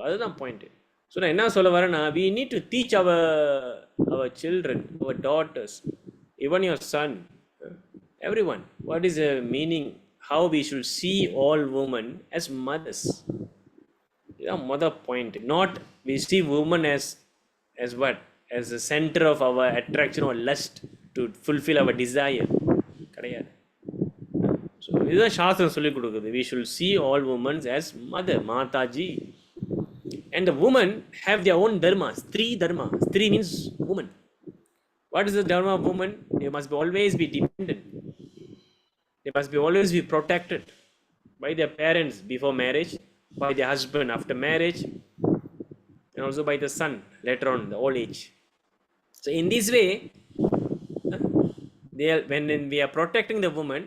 அதுதான் point. So நான் என்ன சொல்ல வரேன்னா, we need to teach our children, our daughters, even your son, everyone, what is the meaning, how we should see all women as mothers. இதுதான் mother point. Not we see women as what? As the center of our attraction or lust to fulfill our desire. கிடையாது. So இதுதான் சாஸ்திரம் சொல்லிக் கொடுக்குது. We should see all women as mother, Mataji. And the women have their own dharmas, three dharmas. Three means woman. What is the dharma of woman? They must always be dependent. They must always be protected by their parents before marriage, by their husband after marriage, and also by the son later on, the old age. So in this way, when we are protecting the woman,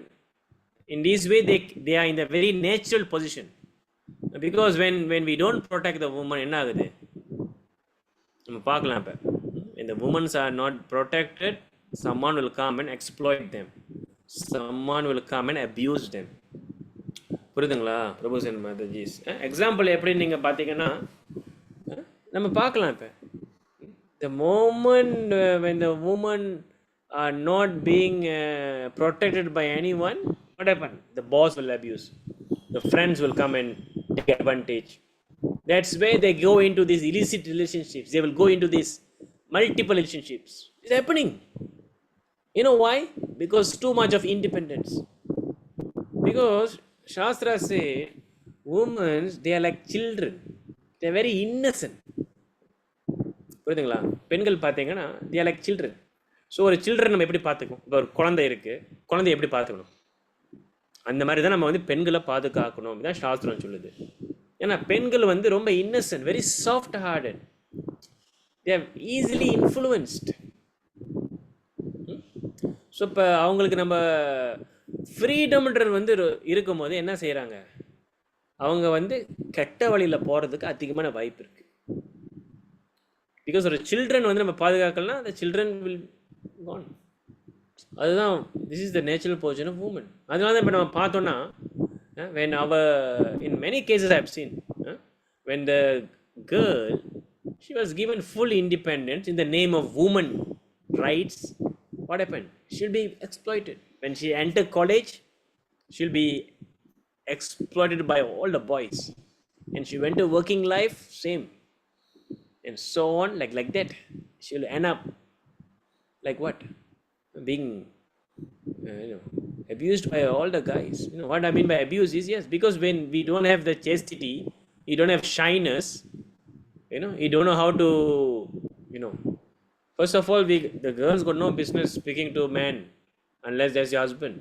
in this way they are in the very natural position. Because when we don't protect the woman, என்ன ஆகுது நம்ம பார்க்கலாம். இப்போ when the women are not protected, someone will come and exploit them, someone will come and abuse them. புரியுதுங்களா பிரபுசன் மாதாஜிஸ்? Example எப்படி நீங்கள் பார்த்தீங்கன்னா நம்ம பார்க்கலாம். இப்போ the moment when the women are not being protected by anyone, what happen? The boss will abuse, the friends will come and take advantage. That's where they go into these illicit relationships. They will go into these multiple relationships. It's happening. You know why? Because too much of independence. Because Shastra say women, they are like children. They are very innocent. புரியுதுங்களா? பெண்கள் பார்த்தீங்கன்னா they are like children. So ஒரு children நம்ம எப்படி பார்த்துக்கணும்? இப்போ ஒரு குழந்தை இருக்குது, குழந்தைய எப்படி பார்த்துக்கணும்? அந்த மாதிரி தான் நம்ம வந்து பெண்களை பாதுகாக்கணும். இதுதான் சாஸ்திரம் சொல்லுது. ஏன்னா பெண்கள் வந்து ரொம்ப Innocent, very soft hearted, they are easily influenced. So இப்போ அவங்களுக்கு நம்ம ஃப்ரீடம்ன்றது வந்து இருக்கும் போது என்ன செய்கிறாங்க, அவங்க வந்து கெட்ட வழியில் போகிறதுக்கு அதிகமான வாய்ப்பு இருக்குது. பிகாஸ் ஒரு சில்ட்ரன் வந்து நம்ம பாதுகாக்கலாம், அந்த சில்ட்ரன் வில் gone. அதுதான் this is the natural position of woman. அதனால தான் இப்போ நம்ம பார்த்தோன்னா when our in many cases I have seen when the girl she was given full independence in the name of woman rights, what happened? She'll be exploited. When she enter college, she'll be exploited by all the boys, and she went to working life, same, and so on, like that. She'll end up like what? Being abused by all the guys. What I mean by abuse is, yes, because when we don't have the chastity, you don't have shyness, you don't know how to, first of all, the girls got no business speaking to a man unless there's your husband.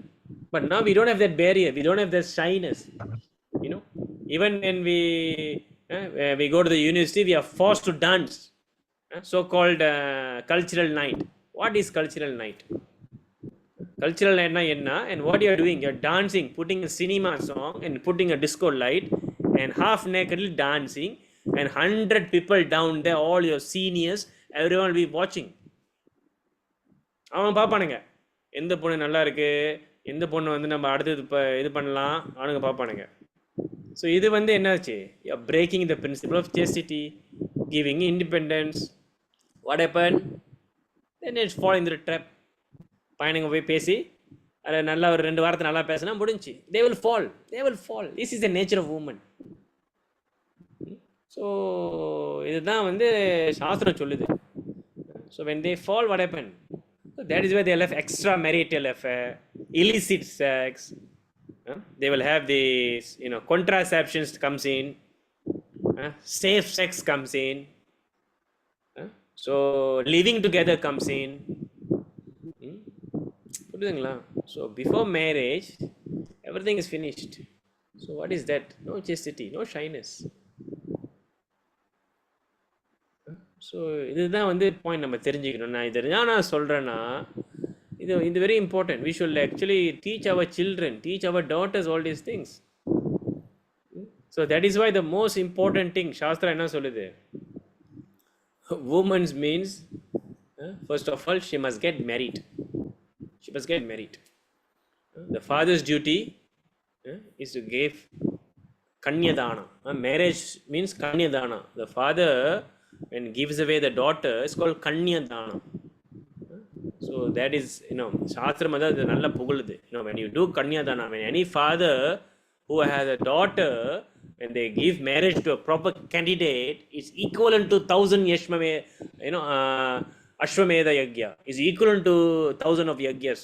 But now we don't have that barrier, we don't have that shyness. Even when we go to the university, we are forced to dance, so-called cultural night. What is cultural night? Cultural night na enna, and what you are doing? You are dancing, putting a cinema song and putting a disco light and half nakedly dancing, and 100 people down there, all your seniors, everyone will be watching. அவன் பார்ப்பானுங்க, எந்த பொண்ணு நல்லா இருக்கு, எந்த பொண்ணு வந்து நம்ம அடுத்தது இப்போ இது பண்ணலாம், அவனுங்க பார்ப்பானுங்க. ஸோ இது வந்து என்னாச்சு? You are breaking the principle of chastity, giving independence. What happen? Then it's fall in the trap. பையனுங்க போய் பேசி அதில் நல்லா ஒரு 2 வாரத்தை நல்லா பேசினா முடிஞ்சு. They will fall. This is the nature of woman. So இதுதான் வந்து சாஸ்திரம் சொல்லுது. So when they fall, what happen? That is why they will have extramarital affair, illicit sex. They will have this, contraceptions comes in, safe sex comes in, so living together comes in. So before marriage, everything is finished. So what is that? No chastity, no shyness. So இதுதான் வந்து point நம்ம தெரிஞ்சுக்கணும். நான் இதை நான் சொல்கிறேன்னா, இது very important. We should actually teach our children, teach our daughters all these things. So that is why the most important thing. சாஸ்திரம் என்ன சொல்லுது? Women's means first of all she must get married. The father's duty is to give kanyadana. Marriage means kanyadana. The father when gives away the daughter is called kanyadana. So that is, shastram adha nalla puguludhu. When you do kanyadana, when any father who has a daughter, when they give marriage to a proper candidate, it's equivalent to 1000 yashmame, ashwamedha yagya is equivalent to 1000 of yagyas.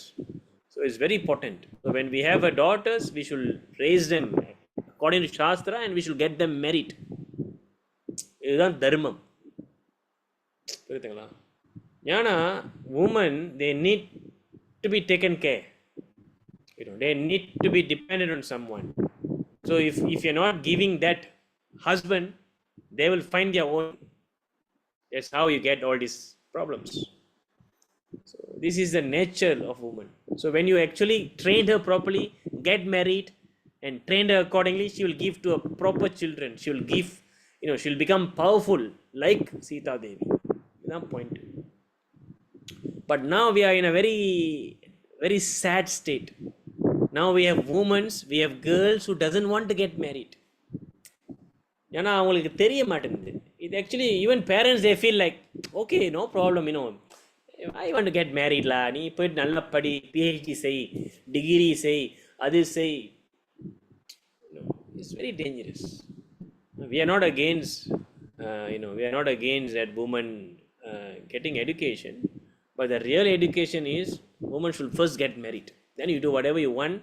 So it's very important. So when we have a daughters, we should raise them according to shastra and we should get them married. இதுதான் தர்மம். புரியுதுங்களா? ஏன்னா woman they need to be taken care. They need to be dependent on someone. So if you're not giving that husband, they will find their own. That's how you get all these problems. So this is the nature of woman. So when you actually train her properly, get married and train her accordingly, she will give to a proper children. She will give, she'll become powerful like Sita Devi. That's point. But now we are in a very, very sad state. Now we have women, we have girls who doesn't want to get married. ஏன்னா அவங்களுக்கு தெரிய மாட்டேங்குது. இது actually even parents they feel like okay no problem, I want to get மேரிட்லா, நீ போயிட்டு நல்லா படி, பிஹெச்டி செய், டிகிரி செய், அது செய். It's very dangerous. We are not against, we are not against that woman getting education, but the real education is woman should first get married. Then you do whatever you want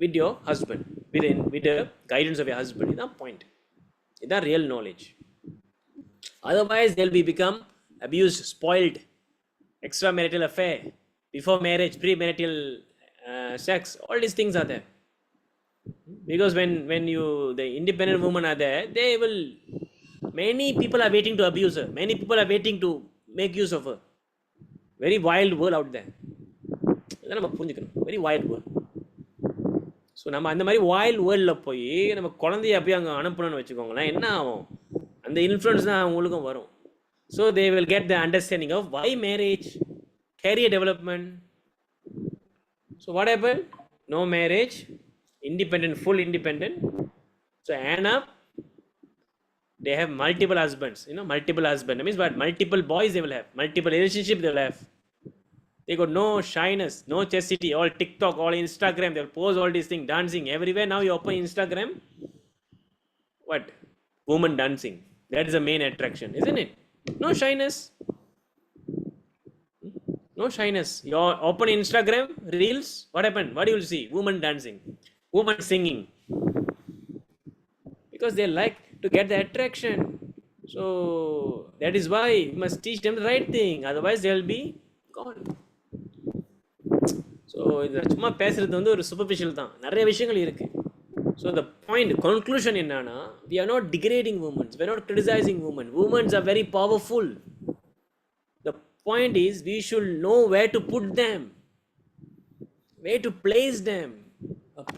with your husband, with the guidance of your husband. That's the point. That's real knowledge. Otherwise, they'll become abused, spoiled, extramarital affair, before marriage, premarital sex. All these things are there. Because when the independent women are there, many people are waiting to abuse her. Many people are waiting to make use of her. Very wild world out there. இதை நம்ம புரிஞ்சுக்கணும். Very wild world. So நம்ம அந்த மாதிரி wild வேர்ல்டில் போய் நம்ம குழந்தைய போய் அங்கே அனுப்பணும்னு வச்சுக்கோங்களேன், என்ன ஆகும்? அந்த இன்ஃப்ளூயன்ஸ் தான் அவங்களுக்கும் வரும். So they will get the understanding of why marriage. career development. So what happened? No marriage, independent, full independent. So Anna, they have multiple husbands, multiple husbands. That means what? Multiple boys they will have, multiple relationship they will have. They got no shyness, no chastity, all TikTok, all Instagram, they'll post all these things, dancing everywhere. Now you open Instagram, what? Woman dancing. That is the main attraction, isn't it? No shyness. No shyness. You open Instagram, reels, what happened? What you will see? Woman dancing, woman singing. Because they like to get the attraction. So that is why you must teach them the right thing. Otherwise they will be gone. So இது சும்மா பேசுகிறது வந்து ஒரு superficial தான், நிறைய விஷயங்கள் இருக்குது. So the point conclusion என்னன்னா, we are not degrading womens, we are not criticising woman. Womens are very powerful. The point is we should know where to put them, where to place them,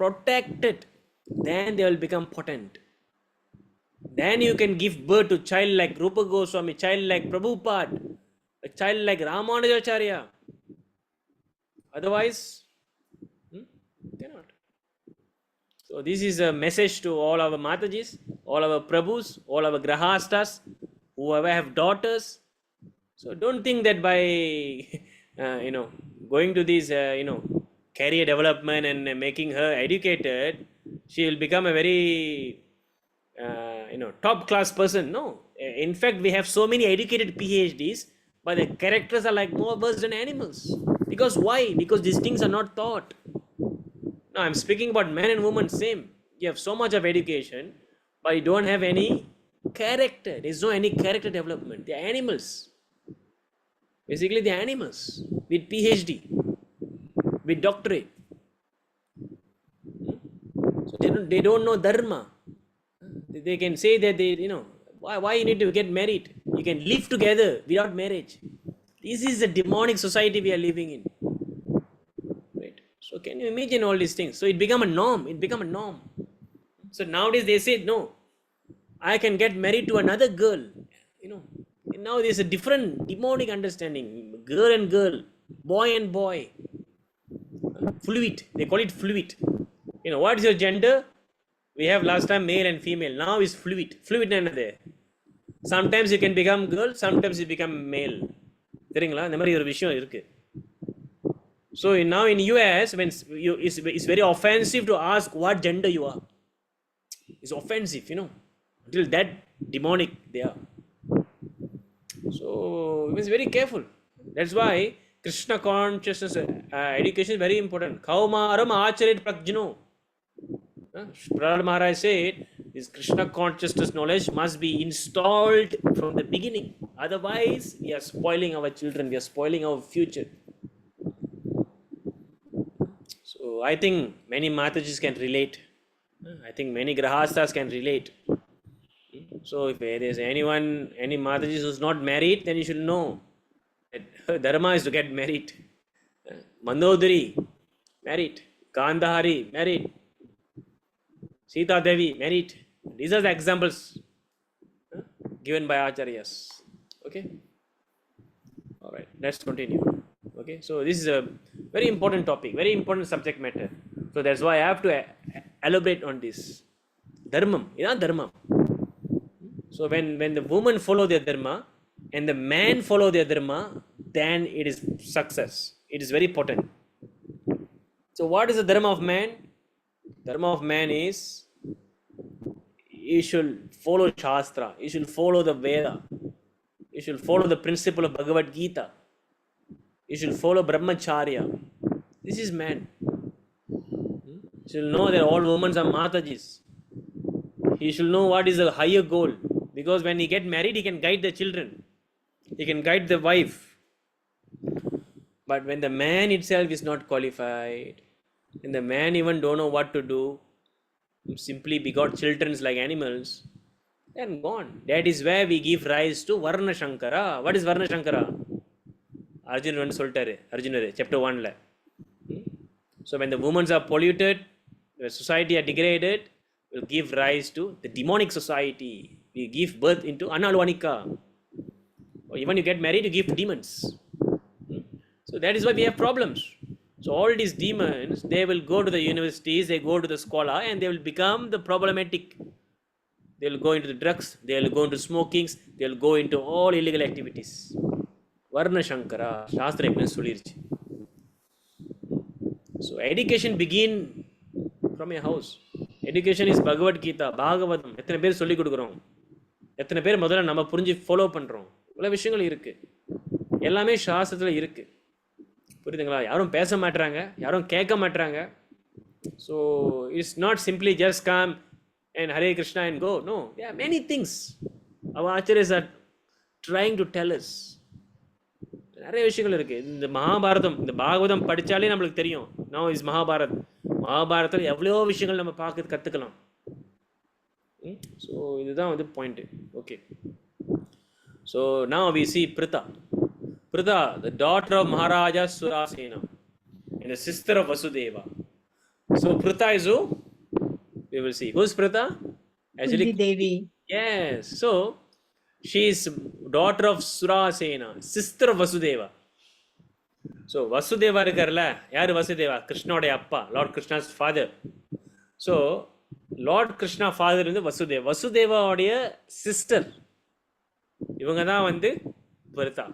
protected. Then they will become potent. Then you can give birth to child like Rupa Goswami, child like Prabhupada, a child like Ramanujacharya. Otherwise, cannot. So this is a message to all our Matajis, all our Prabhus, all our Grahastas, whoever have daughters. So don't think that by going to this career development and making her educated, she will become a very top class person. No, in fact we have so many educated PhDs, but the characters are like more worse than animals. Because why? Because these things are not taught. No, I'm speaking about men and women same. You have so much of education, but you don't have any character. There's no any character development. They are animals. Basically they are animals with PhD, with doctorate. So they don't know dharma. They can say that why you need to get married? You can live together without marriage. This is the demonic society we are living in. Right? So can you imagine all these things? So it become a norm. So nowadays they say, no, I can get married to another girl. And now there's a different demonic understanding. Girl and girl, boy and boy. Fluid. They call it fluid. What is your gender? We have last time male and female. Now is fluid. Fluid another. Sometimes you can become girl, sometimes you become male. சரிங்களா, இந்த மாதிரி ஒரு விஷயம் இருக்கு. So now in US, when it's very offensive to ask what gender you are. It's offensive, until that demonic they are. So we must be very careful. That's why Krishna consciousness education is very important. Kaumaram acharit prajno. Prahlad Maharaj said, this Krishna consciousness knowledge must be installed from the beginning. Otherwise, we are spoiling our children, we are spoiling our future. So I think many Matajis can relate. I think many Grahastas can relate. So if there is any Matajis who is not married, then you should know that dharma is to get married. Mandodari, married. Gandhari, married. Sita Devi, married. These are the examples given by Acharyas. Okay. All right. Let's continue. Okay. So this is a very important topic, very important subject matter. So that's why I have to elaborate on this. Dharmam. Yeah, dharma. So when the woman follow their dharma and the man follow their dharma, then it is success. It is very potent. So what is the dharma of man? Dharma of man is, you should follow Shastra, you should follow the Veda, you should follow the principle of Bhagavad Gita, you should follow Brahmacharya. This is man. You should know that all women are Matajis. He should know what is the higher goal, because when he get married, he can guide the children, he can guide the wife. But when the man itself is not qualified, and the man even don't know what to do, simply begot children like animals, then gone. That is where we give rise to Varna Shankara. What is Varna Shankara? Arjuna soltaru, Arjuna chapter 1 la. So when the women are polluted, the society are degraded, will give rise to the demonic society. We give birth into Analvanika. Or even you get married, you give demons. So So that is why we have problems. So all these demons, they will go to the universities, they go to the scholar, and they will become the problematic. They will go into the drugs, they will go into smokings, they will go into all illegal activities. Varna Shankara, Shastra எப்படின்னு சொல்லிருச்சு. So education begin from your house. Education is Bhagavad Gita, Bhagavatam. எத்தனை பேர் சொல்லி கொடுக்குறோம், எத்தனை பேர் முதல்ல நம்ம புரிஞ்சு ஃபாலோ பண்ணுறோம். இவ்வளோ விஷயங்கள் இருக்குது, எல்லாமே சாஸ்திரத்தில் இருக்குது. புரியுதுங்களா? யாரும் பேச மாட்டுறாங்க, யாரும் கேட்க மாட்டுறாங்க. So it's not simply just come and Hare Krishna and go. No, there are many things our acharyas are trying to tell us. நிறைய விஷயங்கள் இருக்குது. இந்த மகாபாரதம், இந்த பாகவதம் படித்தாலே நம்மளுக்கு தெரியும். now is Mahabharat. மகாபாரதத்தில் எவ்வளோ விஷயங்கள் நம்ம பார்க்க கற்றுக்கலாம். ஸோ இதுதான் வந்து point. Okay, so now we see Pritha. Pritha, the daughter of Maharaja Surasena and the sister of Vasudeva. So Pritha is who? We will see. Who's Pritha? Actually, Kunti Devi. yes. So she is daughter of Surasena, sister of Vasudeva. So Vasudeva irukkarla, yaar Vasudeva? Krishnaoda appa, Lord Krishna's father. So Lord Krishna father is Vasudeva. Vasudeva oda sister ivanga da vandu Pritha.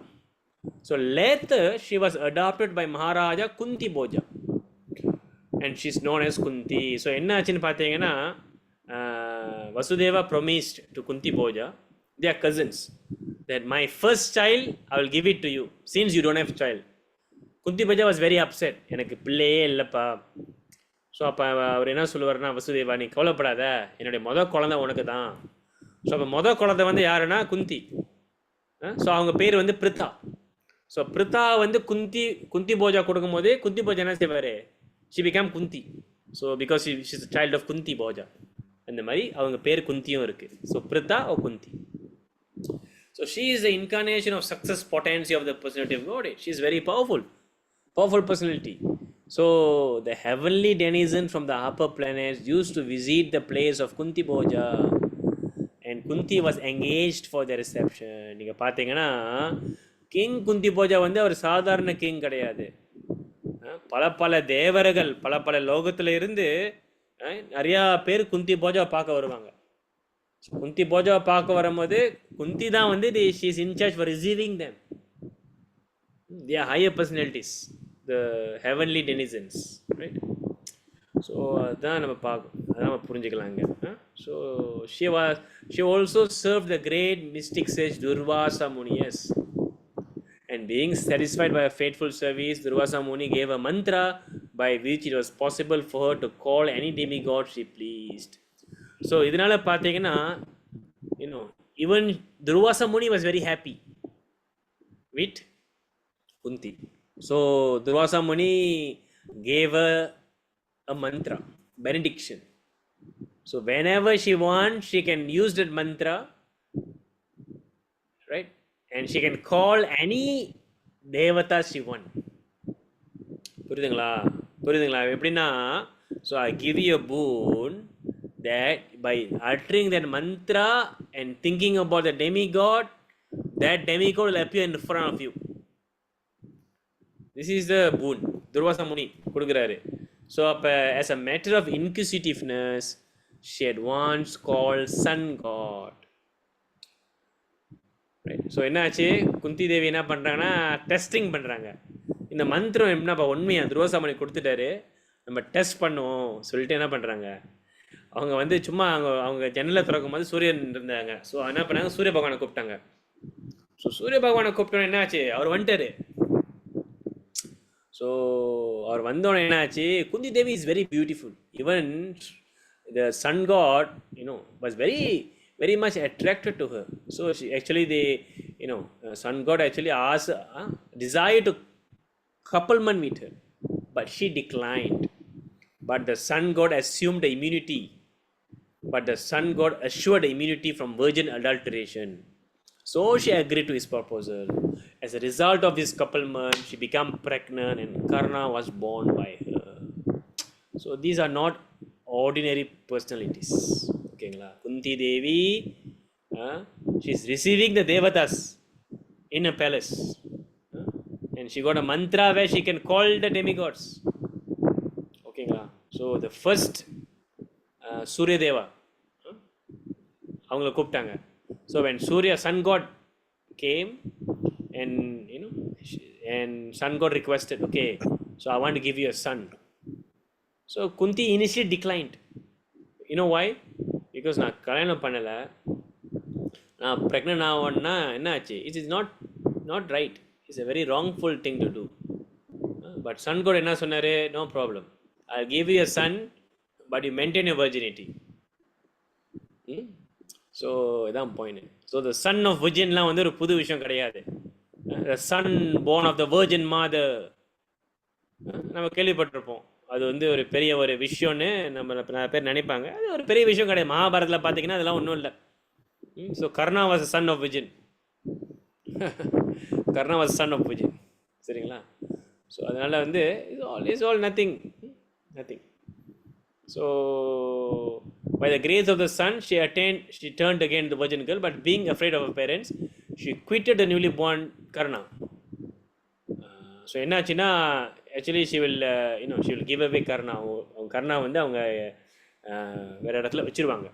So later she was adopted by Maharaja Kunti Bhoja and she is known as Kunti. So என்ன ஆச்சுன்னு பார்த்தீங்கன்னா, Vasudeva promised to Kunti Bhoja, they are cousins, that my first child I will give it to you since you don't have child. Kunti Bhoja was very upset, எனக்கு பிள்ளையே இல்லைப்பா. So அப்போ அவர் என்ன சொல்லுவார்னா, வசுதேவா நீ கவலைப்படாத, என்னுடைய மொதல் குழந்தை உனக்கு தான். ஸோ அப்போ மொதல் குழந்தை வந்து யாருன்னா குந்தி. ஸோ அவங்க பேர் வந்து பிரித்தா. ஸோ பிரித்தா வந்து குந்தி போஜா கொடுக்கும்போது குந்தி போஜா என்ன செய்வார்? She became Kunti. So because she's a child of Kunti Bhoja. அந்த மாதிரி அவங்க பேர் குந்தியும் இருக்குது. So Pritha or Kunti. So she is the incarnation of success potency of the personality of God. She is very powerful personality. So the heavenly denizen from the upper planets used to visit the place of Kunti Bhoja and Kunti was engaged for the reception. நீங்கள் பார்த்தீங்கன்னா king குந்தி போஜா வந்து அவர் சாதாரண king கிடையாது. பல பல தேவர்கள் பல பல லோகத்தில் இருந்து நிறையா பேர் குந்தி போஜாவை பார்க்க வருவாங்க. குந்தி போஜாவை பார்க்க வரும்போது குந்தி தான் வந்து she is in charge for receiving them. They are higher personalities, the heavenly denizens, right? So அதுதான் நம்ம பார்க்கணும், அதான் நம்ம புரிஞ்சுக்கலாங்க. So she also served the great mystic sage Durvasa Muni. Yes. And being satisfied by a faithful service, Durvasa Muni gave a mantra by which it was possible for her to call any demigod she pleased. So idinala pathina, even Durvasa Muni was very happy with Kunti. So Durvasa Muni gave her a mantra, benediction. So whenever she wants, she can use that mantra, right? And she can call any devata she want. புரியுதுங்களா? எப்படின்னா, so I give you a boon that by uttering that mantra and thinking about the demigod, that demigod will appear in front of you. This is the boon Durvasa Muni கொடுக்குறாரு. So as a matter of inquisitiveness, she had once called sun god. So என்னாச்சு, குந்தி தேவி என்ன பண்ணுறாங்கன்னா testing பண்ணுறாங்க. இந்த மந்திரம் எப்படின்னா உண்மையாக துருவசாமணி கொடுத்துட்டாரு, நம்ம டெஸ்ட் பண்ணுவோம் சொல்லிட்டு என்ன பண்ணுறாங்க, அவங்க வந்து சும்மா அவங்க ஜன்னலை திறக்கும் போது சூரியன் இருந்தாங்க. ஸோ என்ன பண்ணாங்க, சூரிய பகவானை கூப்பிட்டாங்க. ஸோ சூரிய பகவானை கூப்பிட்டோன்னே என்னாச்சு, அவர் வந்துட்டார். ஸோ அவர் வந்தோடனே என்னாச்சு, Kunti Devi is very beautiful. Even the sun god was very much attracted to her. So she actually sun god actually asked, desired to couplement with her, but she declined. But the sun god assumed the immunity. But the sun god assured the immunity from virgin adulteration. So she agreed to his proposal. As a result of his couplement, she became pregnant and Karna was born by her. So these are not ordinary personalities. Kunti Devi, she is receiving the devatas in a palace, and she got a mantra where she can call the demigods. ஓகேங்களா? So the first Surya Deva அவங்கள கூப்பிட்டாங்க. So when Surya sun god came and and sun god requested, okay, so I want to give you a son. So Kunti initially declined. You know why? Because நான் கல்யாணம் பண்ணலை, நான் pregnant ஆகணும்னா என்ன ஆச்சு? It is not right. It's a very wrongful thing to do. But sun god என்ன சொன்னார்? No problem, I give you a son but you maintain your virginity. So இதான் point. So the son of விர்ஜின்லாம் வந்து ஒரு புது விஷயம் கிடையாது. The son born of the virgin mother நம்ம கேள்விப்பட்டிருப்போம். அது வந்து ஒரு பெரிய ஒரு விஷயம்னு நம்ம நிறைய பேர் நினைப்பாங்க. அது ஒரு பெரிய விஷயம் கிடையாது. மகாபாரதத்தில் பார்த்தீங்கன்னா அதெல்லாம் ஒன்றும் இல்லை. So Karna was son of virgin. Karna was son of virgin. சரிங்களா? ஸோ அதனால் வந்து is all nothing. So by the grace of the sun, she turned again the virgin girl, but being afraid of her parents, she quitted the newly born Karna. So என்னாச்சுன்னா, actually she will she will give away Karna. கர்ணா வந்து அவங்க வேற இடத்துல வச்சிருவாங்க.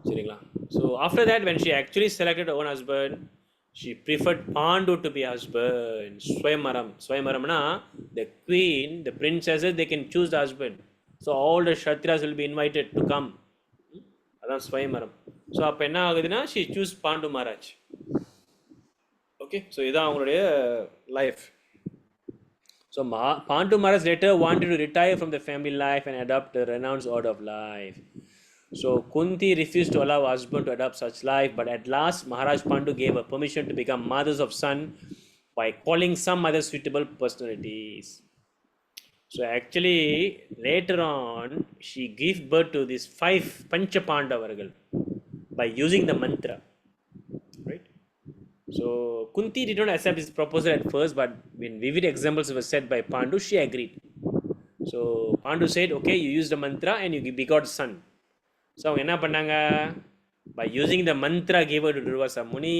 சரிங்களா? So after that, when she actually selected her own husband, she preferred Pandu to be husband. Swayamaramna, the queen, the princesses, they can choose the husband. So all the Kshatriyas will be invited to come. அதான் ஸ்வயமரம். So அப்போ என்ன ஆகுதுன்னா, she choose Pandu Maharaj. Okay, so இதான் அவங்களுடைய life. So Pandu Maharaj later wanted to retire from the family life and adopt the renounced order of life. So Kunti refused to allow her husband to adopt such life, but at last Maharaj Pandu gave her permission to become mothers of son by calling some other suitable personalities. So actually later on she gave birth to these 5 Pancha Pandavagal by using the mantra, right? So Kunti did not accept this proposal at first, but when vivid examples were set by Pandu, she agreed. So Pandu said, okay, you use the mantra and you begot son. So அவங்க என்ன பண்ணாங்க? by using the mantra gave her to Durvasa Muni.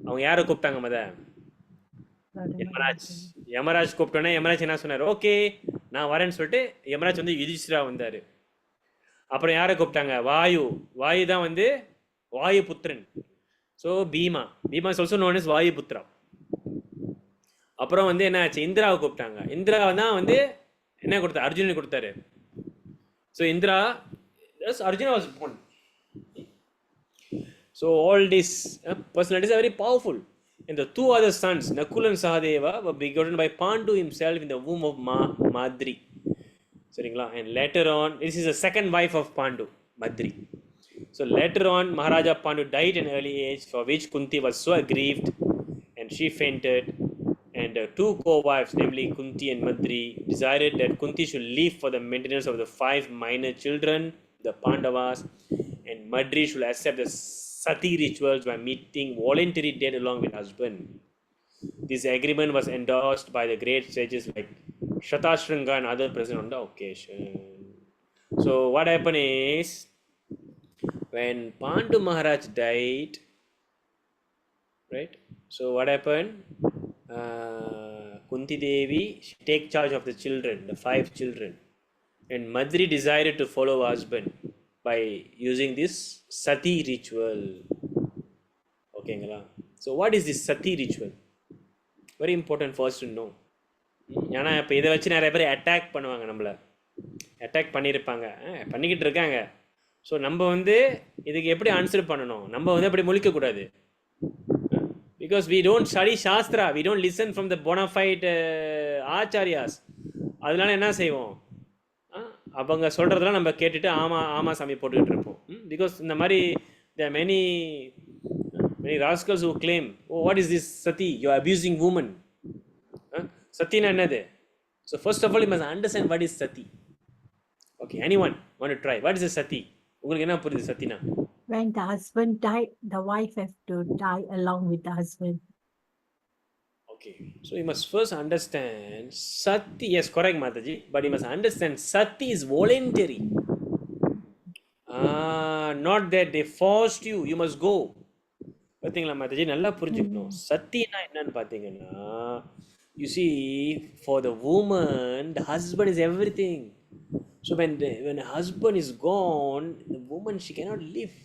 அவங்க யாரை கூப்பிட்டாங்க? யமராஜ் கூப்பிட்டோன்னே யமராஜ் என்ன சொன்னார்? Okay நான் வரேன்னு சொல்லிட்டு யமராஜ் வந்து யுதிஷ்டிரா வந்தார். அப்புறம் யாரை கூப்பிட்டாங்க? வாயு தான் வந்து வாயு புத்திரன். So Bhima is also known as Vayu Putra. அப்புறம் வந்து என்ன ஆச்சு? இந்திராவை கூப்பிட்டாங்க. இந்திரா தான் வந்து என்ன கொடுத்தாரு? அர்ஜுனன் கொடுத்தாரு. So Indira, Arjuna was born. So all these personalities are very powerful. And the 2 other sons, Nakul and Sahadeva, were begotten by Pandu himself in the womb of Madri. And later on, this is the second wife of Pandu, Madri. So later on, Maharaja Pandu died at an early age, for which Kunti was so aggrieved and she fainted. And 2 co-wives, namely Kunti and Madri, decided that Kunti should leave for the maintenance of the 5 minor children, the Pandavas, and Madri should accept the sati rituals by meeting voluntary death along with husband. This agreement was endorsed by the great sages like Shatashranga and others present on the occasion. So what happened is, when Pandu Maharaj died, right? So what happened? Kunti Devi, she take charge of the children, the 5 children. And Madri decided to follow her husband by using this sati ritual. Okay, so what is this sati ritual? Very important for us to know. ஏன்னா இப்போ இதை வச்சு நிறைய பேர் attack பண்ணுவாங்க, நம்மளை attack பண்ணிக்கிட்டு இருக்காங்க. ஸோ நம்ம வந்து இதுக்கு எப்படி ஆன்சர் பண்ணணும்? நம்ம வந்து அப்படி முழிக்கக்கூடாது. Because we don't study Shastra, we don't listen from the bona fide Acharyas. அதனால என்ன செய்வோம்? அவங்க சொல்கிறதெல்லாம் நம்ம கேட்டுட்டு ஆமாம் சாமி போட்டுக்கிட்டு இருப்போம். பிகாஸ் இந்த மாதிரி there are many rascals who claim, oh, what is this sati? You are abusing women. Satina என்னது? So first of all, you must understand what is sati. Okay, anyone want to try? What is a sati? உங்களுக்கு என்ன புரியுது சத்தினா? When the husband died, the wife has to die along with the husband. Okay, so you must first understand sati. Yes, correct, Mataji. But you must understand sati is voluntary. Not that they forced you. You must go. பார்த்தீங்களா மாதாஜி, நல்லா புரிஞ்சுக்கணும். சத்தினா என்னன்னு பார்த்தீங்கன்னா, you see, for the woman the husband is everything. So when a husband is gone, the woman, she cannot live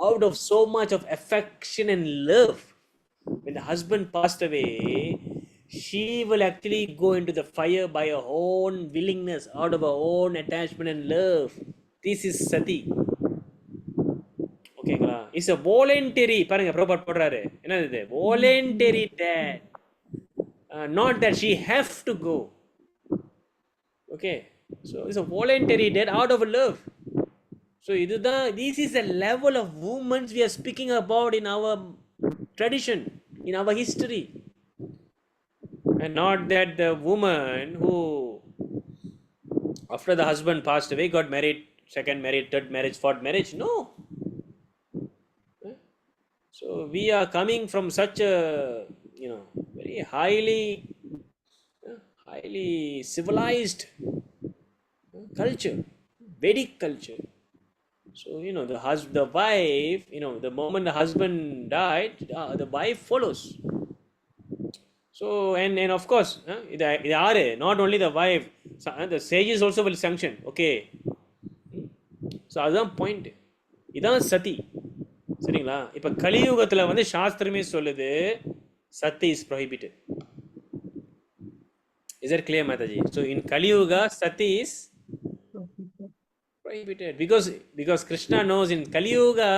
out of so much of affection and love. When the husband passed away, she will actually go into the fire by her own willingness, out of her own attachment and love. This is sati. ஓகேங்களா? It's a voluntary. பாருங்க ப்ரோபர் போடுறாரு, என்னது இது, voluntary death, not that she have to go. Okay, so it's a voluntary death out of love. So இதுதான், this is a level of women we are speaking about in our tradition, in our history, and not that the woman who after the husband passed away got married, second marriage, third marriage, fourth marriage. No. So we are coming from such a, very highly civilized culture, Vedic culture. So the wife, the moment the husband died, the wife follows. So and of course, இது யாரு, not only the wife, the sages also will sanction. Okay, so அதுதான் point, இதான் சதி. சரிங்களா? இப்போ கலியுகத்தில் வந்து சாஸ்திரமே சொல்லுது sati is prohibited. Is it clear Mataji? So in Kaliyuga sati is prohibited because Krishna knows in Kali Yuga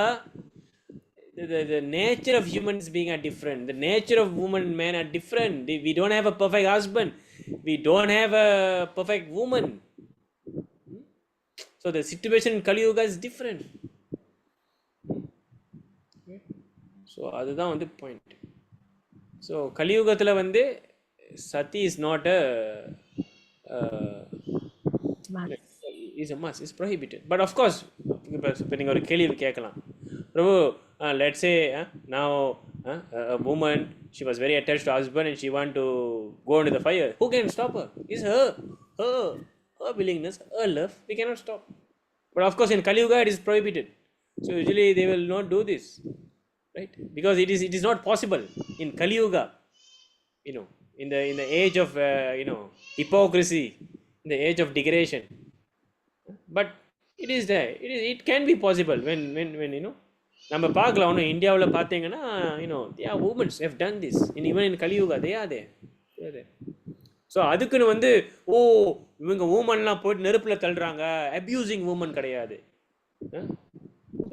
the nature of humans being are different, the nature of woman and man are different. We don't have a perfect husband, we don't have a perfect woman, so the situation in Kali Yuga is different. So அதுதான் வந்து point. So கலியுகத்தில் வந்து சதி is not a is a must, is prohibited. But of course, இப்போ நீங்கள் ஒரு கேள்வி கேட்கலாம், பிரபு, let's say now a woman, she was very attached to husband and she want to go into the fire. Who can stop her? It's her willingness, her love. We cannot stop. But of course in Kali Yuga it is prohibited. So usually they will not do this, right? Because it is not possible in Kali Yuga, in the age of hypocrisy, in the age of degradation. But it is there, it can be possible when நம்ம பார்க்கலாம். ஒன்றும் இந்தியாவில் பார்த்தீங்கன்னா they are women have done this even in Kali Yuga, they are there. So அதுக்குன்னு வந்து இவங்க womanலாம் போயிட்டு நெருப்பில் தள்ளுறாங்க, abusing woman கிடையாது.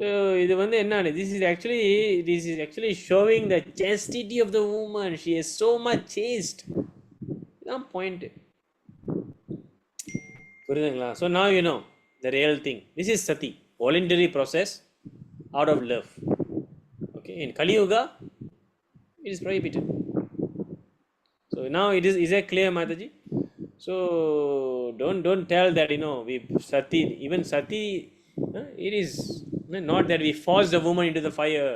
ஸோ இது வந்து என்னன்னு, this is actually showing the chastity of the woman. She is so much chaste. இதுதான் பாயிண்ட். புரியுதுங்களா? So now you know the real thing. This is sati, voluntary process out of love. Okay, in Kali Yuga it is prohibited. So now is that clear, Mataji? So don't tell that we sati, even sati, it is not that we force the woman into the fire,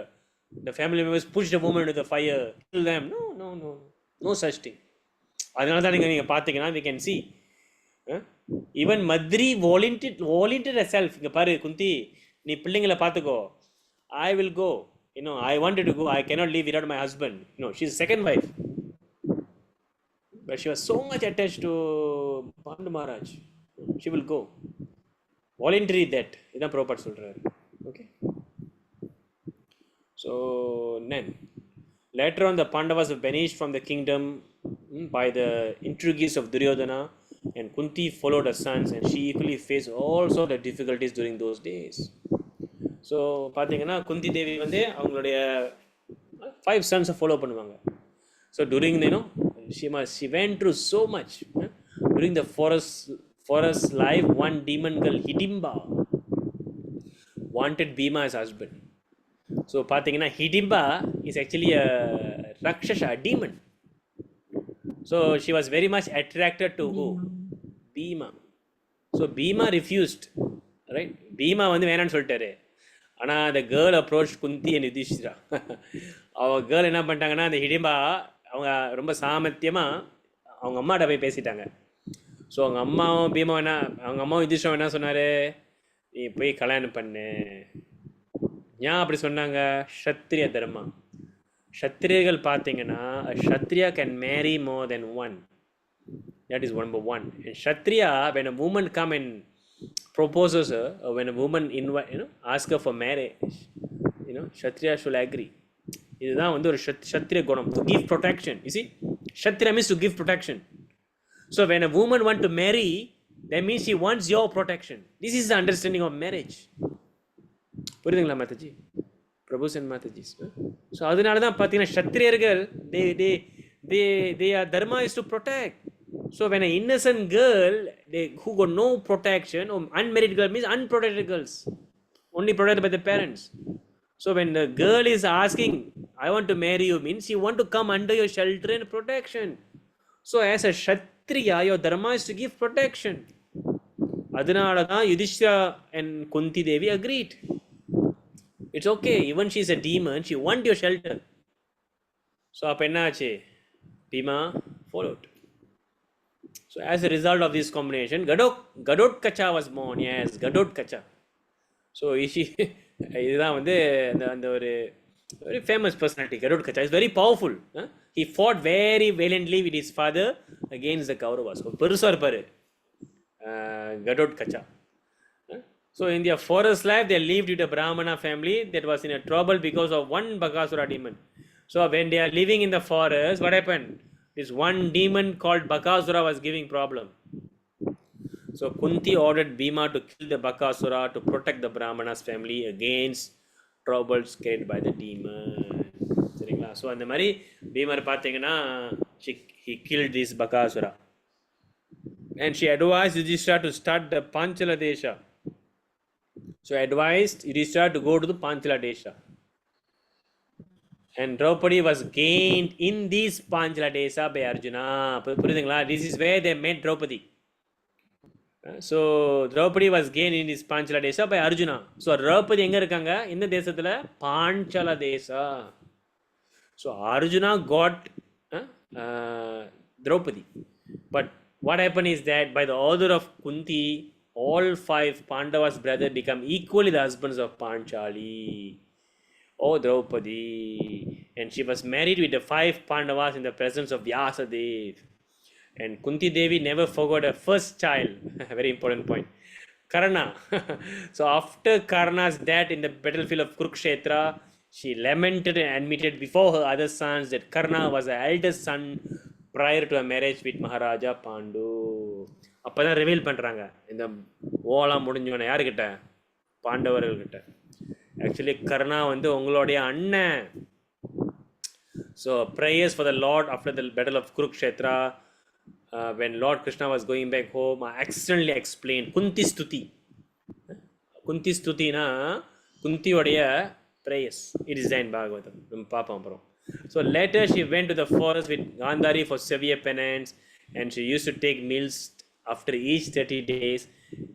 the family members push the woman into the fire, kill them. No such thing. அதனால தான் நீங்கள் பார்த்தீங்கன்னா we can see even Madri volunteered herself. இங்கே பாரு குந்தி, நீ பிள்ளைங்களை பார்த்துக்கோ, I will go, I wanted to go, I cannot live without my husband. She's second wife, but she was so much attached to Pandu Maharaj, she will go voluntary death. இதான் ப்ரோபர் சொல்றாரு. Okay, so then later on the Pandavas were banished from the kingdom by the intrigues of Duryodhana, and Kunti followed her sons, and she equally faced all sorts of difficulties during those days. So பார்த்தீங்கன்னா குந்தி தேவி வந்து அவங்களுடைய 5 sons follow பண்ணுவாங்க. So during she went through so much. During the forest life, one demon girl, Hidimba, wanted Bhima as husband. So பார்த்தீங்கன்னா Hidimba is actually a Rakshasa, a demon. So she was very much attracted to who? Bhima. So Bhima refused, right? Bhima வந்து வேணான்னு சொல்லிட்டாரு. ஆனால் the girl approached Kunti and Yudhishthira. அவங்க girl என்ன பண்ணிட்டாங்கன்னா, அந்த ஹிடிம்பா அவங்க ரொம்ப சாமர்த்தியமாக அவங்க அம்மாட்ட போய் பேசிட்டாங்க. ஸோ அவங்க அம்மாவும் யுதிஷ்டரும் என்ன சொன்னார், நீ போய் கல்யாணம் பண்ணு. ஏன் அப்படி சொன்னாங்க? க்ஷத்ரிய தர்மம். க்ஷத்ரியர்கள் பார்த்தீங்கன்னா a kshatriya can marry more than one. That is number one. And kshatriya, when a woman come and proposes her, or when a woman invite, ask her for marriage, kshatriya should agree. இதுதான் வந்து ஒரு kshatriya குணம், to give protection. You see, kshatriya means to give protection. So when a woman want to marry, that means she wants your protection. This is the understanding of marriage. புரியுதுங்களா Mataji? Prabhu's and Mataji. So அதனால தான் பார்த்தீங்கன்னா க்ஷத்ரியர்கள் their dharma is to protect. So when an innocent girl who got no protection, or unmarried girl means unprotected girls, only protected by the parents. So when the girl is asking, I want to marry you, means she want to come under your shelter and protection. So as a kshatriya, your dharma is to give protection. அதனால தான் Yudhishthira and Kunti Devi agreed. It's okay, even she is a demon, she want your shelter. So அப்போ என்ன ஆச்சு? Bhima followed. So as a result of this combination, Gadotkacha was born. Yes, Gadotkacha. So இதுதான் வந்து அந்த ஒரு very famous personality. Gadotkacha is very powerful. He fought very valiantly with his father against the Kauravas. பெருசா இருப்பாரு Gadotkacha. So in their forest life, they lived with a Brahmana family that was in a trouble because of one Bakasura demon. So when they are living in the forest, what happened? This one demon called Bakasura was giving problem. So Kunti ordered Bhima to kill the Bakasura to protect the Brahmana's family against troubles created by the demon. சரிங்களா? So அந்த மாதிரி பீமர் பார்த்தீங்கன்னா he killed this Bakasura. And she advised Yudhishthira to start the Panchala Desha. So advised Yudhishthira to go to the Panchala Desha. And Draupadi was gained in this Panchala Desha by Arjuna. புரியுதுங்களா? This is where they met Draupadi. So Draupadi was gained in this Panchala Desha by Arjuna. So Draupadi எங்க இருக்காங்க? இந்த தேசத்துல Panchala Desha. So Arjuna got Draupadi. But what happened is that by the order of Kunti, all 5 Pandavas' brothers become equally the husbands of Panchali. Oh, Draupadi. And she was married with the 5 Pandavas in the presence of Vyasadev. And Kunti Devi never forgot her first child. Very important point. Karna. So after Karna's death in the battlefield of Kurukshetra, she lamented and admitted before her other sons that Karna was her eldest son prior to a marriage with Maharaja Pandu. அப்போ தான் reveal பண்ணுறாங்க இந்த ஓலாம் முடிஞ்சோன்னே யாருக்கிட்ட? பாண்டவர்கள்கிட்ட. Actually கர்ணா வந்து உங்களுடைய அண்ணன். So prayers for the lord after the battle of Kurukshetra, when Lord Krishna was going back home, I accidentally explained Kunti Stuti. Kunti Stutina குந்தியோடைய prayers. It is there in Bhagavatam. நம்ம பார்ப்போம் அப்புறம். So later she went to the forest with Gandhari for severe penance, and she used to take meals after each 30 days,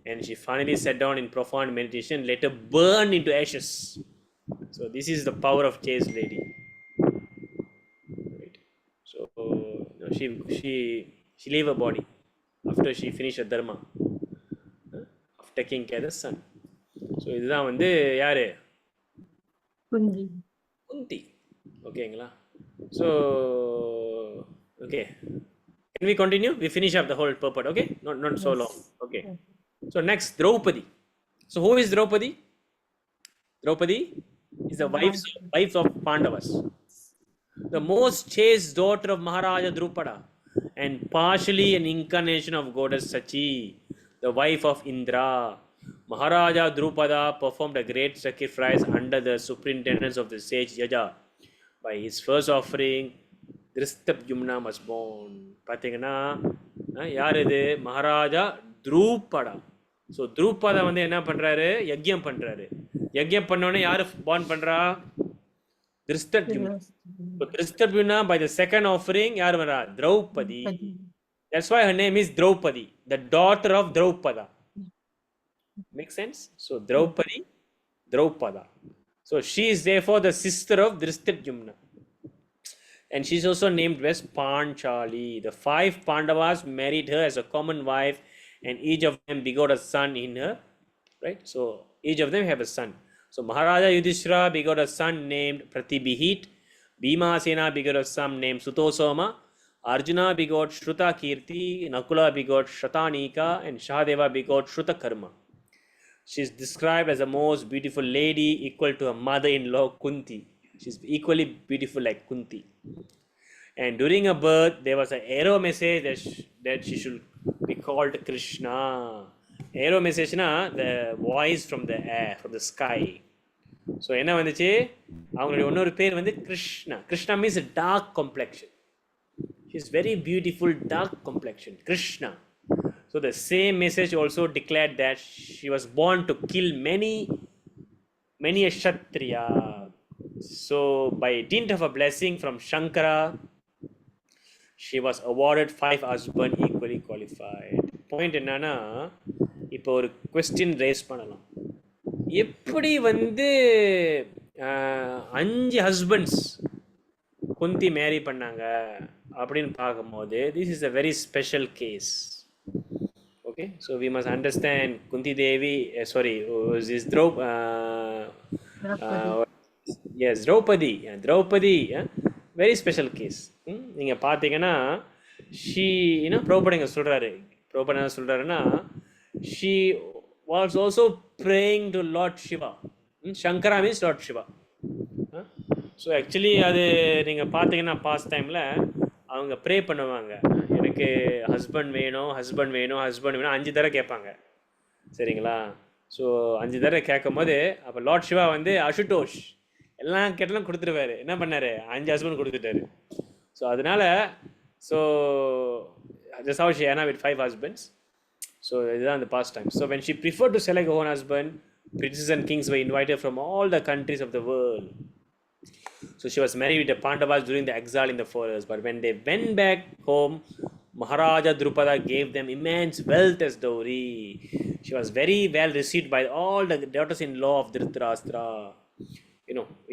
and she finally sat down in profound meditation, later burned into ashes. So this is the power of chaste lady. Right. So she leave her body after she finished her dharma of taking care of the son. So இதுதான் வந்து யாரு? குந்தி. ஓகேங்களா? So okay, can we continue? We finish up the whole purport, okay? Not so long. Okay. So next, Draupadi. So who is Draupadi? Draupadi is the wife of Pandavas, the most chaste daughter of Maharaja Drupada, and partially an incarnation of goddess Sachi, the wife of Indra. Maharaja Drupada performed a great sacrifice under the superintendence of the sage Yaja. By his first offering, Drishtadyumna was born. பார்த்தீங்கன்னா யார் இது? Maharaja த்ரூபடா. So த்ரூபதா வந்து என்ன பண்ணுறாரு? யஜ்யம் பண்ணுறாரு. யஜ்யம் பண்ணோடனே யார் பார்ன் பண்ணுறா? Drishtadyumna. So Drishtadyumna, by the second offering, யார் வரா? Draupadi. That's why her name is Draupadi, the daughter of Draupada. Make sense? So Draupadi, Draupada. So she is therefore the sister of Drishtadyumna. And she is also named as Panchali. The 5 Pandavas married her as a common wife, and each of them begot a son in her. Right? So each of them have a son. So Maharaja Yudhishthira begot a son named Pratibhihit. Bhimasena begot a son named Sutosoma. Arjuna begot Shruta Kirti. Nakula begot Shatanika. And Shahadeva begot Shruta Karma. She is described as the most beautiful lady, equal to her mother-in-law Kunti. She is equally beautiful like Kunti. And during her birth, there was an arrow message that she should be called Krishna. Arrow message na the voice from the air, from the sky. So என்ன வந்துச்சு, அவங்களுடைய இன்னொரு பேர் வந்து Krishna. Krishna means dark complexion. She is very beautiful, dark complexion. Krishna. So the same message also declared that she was born to kill many a Kshatriya. So by dint of a blessing from Shankara, she was awarded 5 husbands equally qualified. Point என்னன்னா, இப்போ ஒரு question race பண்ணலாம். எப்படி வந்து 5 husbands குந்தி மேரி பண்ணாங்க அப்படின்னு பார்க்கும்போது, this is a very special case. Okay, so we must understand Kunti Devi, sorry, is Draupadi. Draupadi very special case. நீங்கள் பார்த்தீங்கன்னா ஷீ பிரபுபா இங்கே சொல்கிறாரு. பிரபுபா என்ன சொல்கிறாருன்னா, she was also praying to Lord Shiva. Shankara means Lord Shiva. So actually அது நீங்கள் பார்த்தீங்கன்னா பாஸ்ட் டைமில் அவங்க ப்ரே பண்ணுவாங்க, எனக்கு ஹஸ்பண்ட் வேணும், ஹஸ்பண்ட் வேணும், ஹஸ்பண்ட் வேணும் 5 தடவை கேட்பாங்க. சரிங்களா? ஸோ 5 தடவை கேட்கும் போது அப்போ லார்ட் சிவா வந்து அசுதோஷ் எல்லாம் கேட்டாலும் கொடுத்துருவாரு. என்ன பண்ணார், 5 ஹஸ்பண்ட் கொடுத்துட்டாரு. ஸோ அதனால so that's how she ended up with 5 husbands. So இதுதான் the past time. So when she preferred to select her own husband, princes and kings were invited from all the countries of the world. So she was married with the Pandavas during the exile in the forest. But when they went back home, Maharaja Drupada gave them immense wealth as dowry. She was very well received by all the daughters-in-law of Dhritarashtra.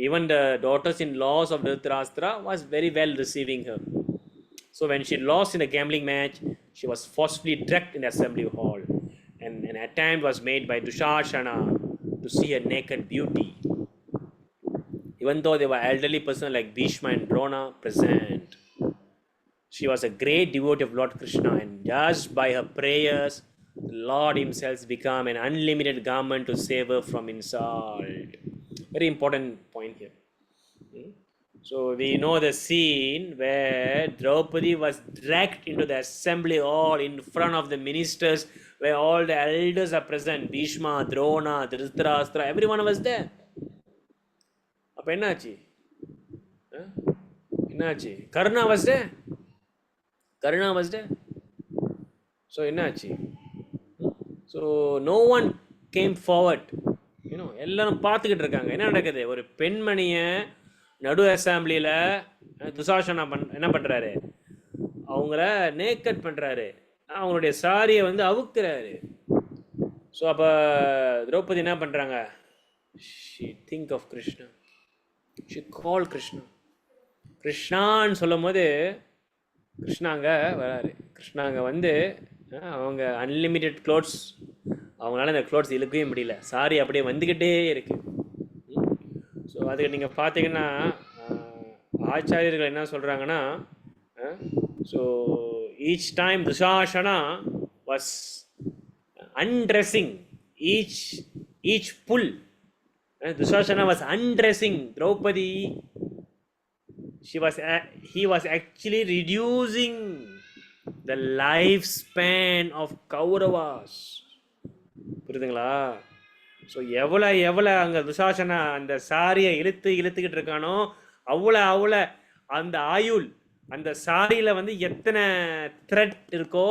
Even the daughters-in-laws of Dhritarashtra was very well receiving her. So when she lost in a gambling match, she was forcefully dragged in the assembly hall, and an attempt was made by Dushashana to see her naked beauty. Even though there were elderly persons like Bhishma and Drona present, she was a great devotee of Lord Krishna, and just by her prayers, the Lord himself became an unlimited garment to save her from insult. Very important point here. So we know the scene where Draupadi was dragged into the assembly hall in front of the ministers, where all the elders are present. Bhishma, Drona, Dhritarashtra, everyone was there. அப்போ என்னாச்சு? Karna was there. So என்னாச்சு? So no one came forward. எல்லாரும் பார்த்துக்கிட்டு இருக்காங்க என்ன நடக்குது. ஒரு பெண்மணியை நடு அசம்பிளியில் துசாசனா என்ன பண்ணுறாரு, அவங்கள நேக்கட் பண்ணுறாரு, அவங்களுடைய சாரியை வந்து அவுக்குறாரு. ஸோ அப்போ திரௌபதி என்ன பண்ணுறாங்க, she think of Krishna, she call கிருஷ்ணான்னு சொல்லும் போது கிருஷ்ணாங்க வராரு. கிருஷ்ணாங்க வந்து அவங்க அன்லிமிட்டெட் க்ளோத்ஸ், அவங்களால இந்த க்ளோத்ஸ் இழுக்கவே முடியல, சாரி அப்படியே வந்துக்கிட்டே இருக்கு. ஸோ அதுக்கு நீங்கள் பார்த்தீங்கன்னா ஆச்சாரியர்கள் என்ன சொல்கிறாங்கன்னா, so each time Dushasana was undressing each pull, Dushasana was undressing Draupadi, he was actually reducing the lifespan of Kauravas. புரியுதுங்களா? ஸோ எவ்வளோ அங்கே துசாசனா அந்த சாரியை இழுத்துக்கிட்டு இருக்கானோ அவ்வளோ அந்த ஆயுள், அந்த சாரியில் வந்து எத்தனை த்ரெட் இருக்கோ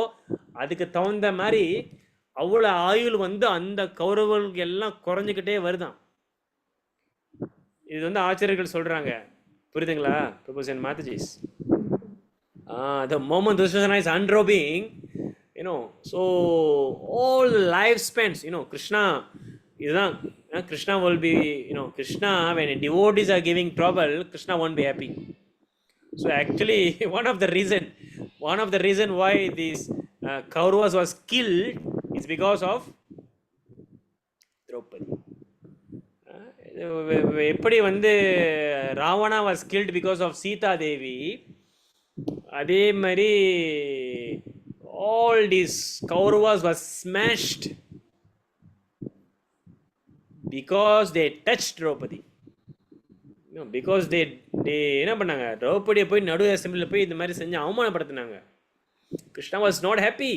அதுக்கு தகுந்த மாதிரி அவ்வளோ ஆயுள் வந்து அந்த கௌரவர்களுக்கு எல்லாம் குறைஞ்சிக்கிட்டே வருதான். இது வந்து ஆச்சரியர்கள் சொல்கிறாங்க. புரியுதுங்களா Prabhu's and மாதாஜிஸ்? The moment Dushasana is unrobing, so all lifespans, Krishna, இதுதான் Krishna will be, Krishna, when devotees are giving trouble, Krishna won't be happy. So actually one of the reason why these Kauravas was killed is because of Draupadi. எப்படி வந்து Ravana was killed because of Sita Devi, அதே மாதிரி all these Kauravas was smashed because they touched Draupadi. Because they என்ன பண்ணாங்க, திரௌபதியை போய் நடு அசம்பிளியில் போய் இந்த மாதிரி செஞ்சு அவமானப்படுத்தினாங்க. Krishna was not happy.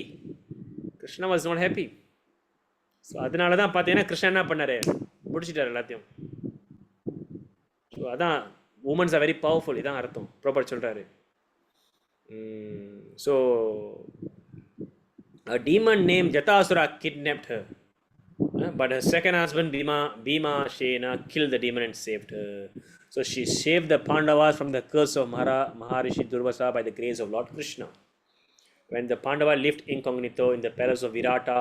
Krishna was not happy. So அதனால தான் பார்த்தீங்கன்னா கிருஷ்ணா என்ன பண்ணார், முடிச்சிட்டார் எல்லாத்தையும். ஸோ அதான் உமன்ஸ் ஆர் வெரி பவர்ஃபுல், இதான் அர்த்தம் ப்ராப்பர் சொல்கிறாரு. So a demon named Jatasura kidnapped her, but her second husband Bhima Shena killed the demon and saved her. So she saved the Pandavas from the curse of Maharishi Durvasa by the grace of Lord Krishna. When the Pandava lived incognito in the palace of Virata,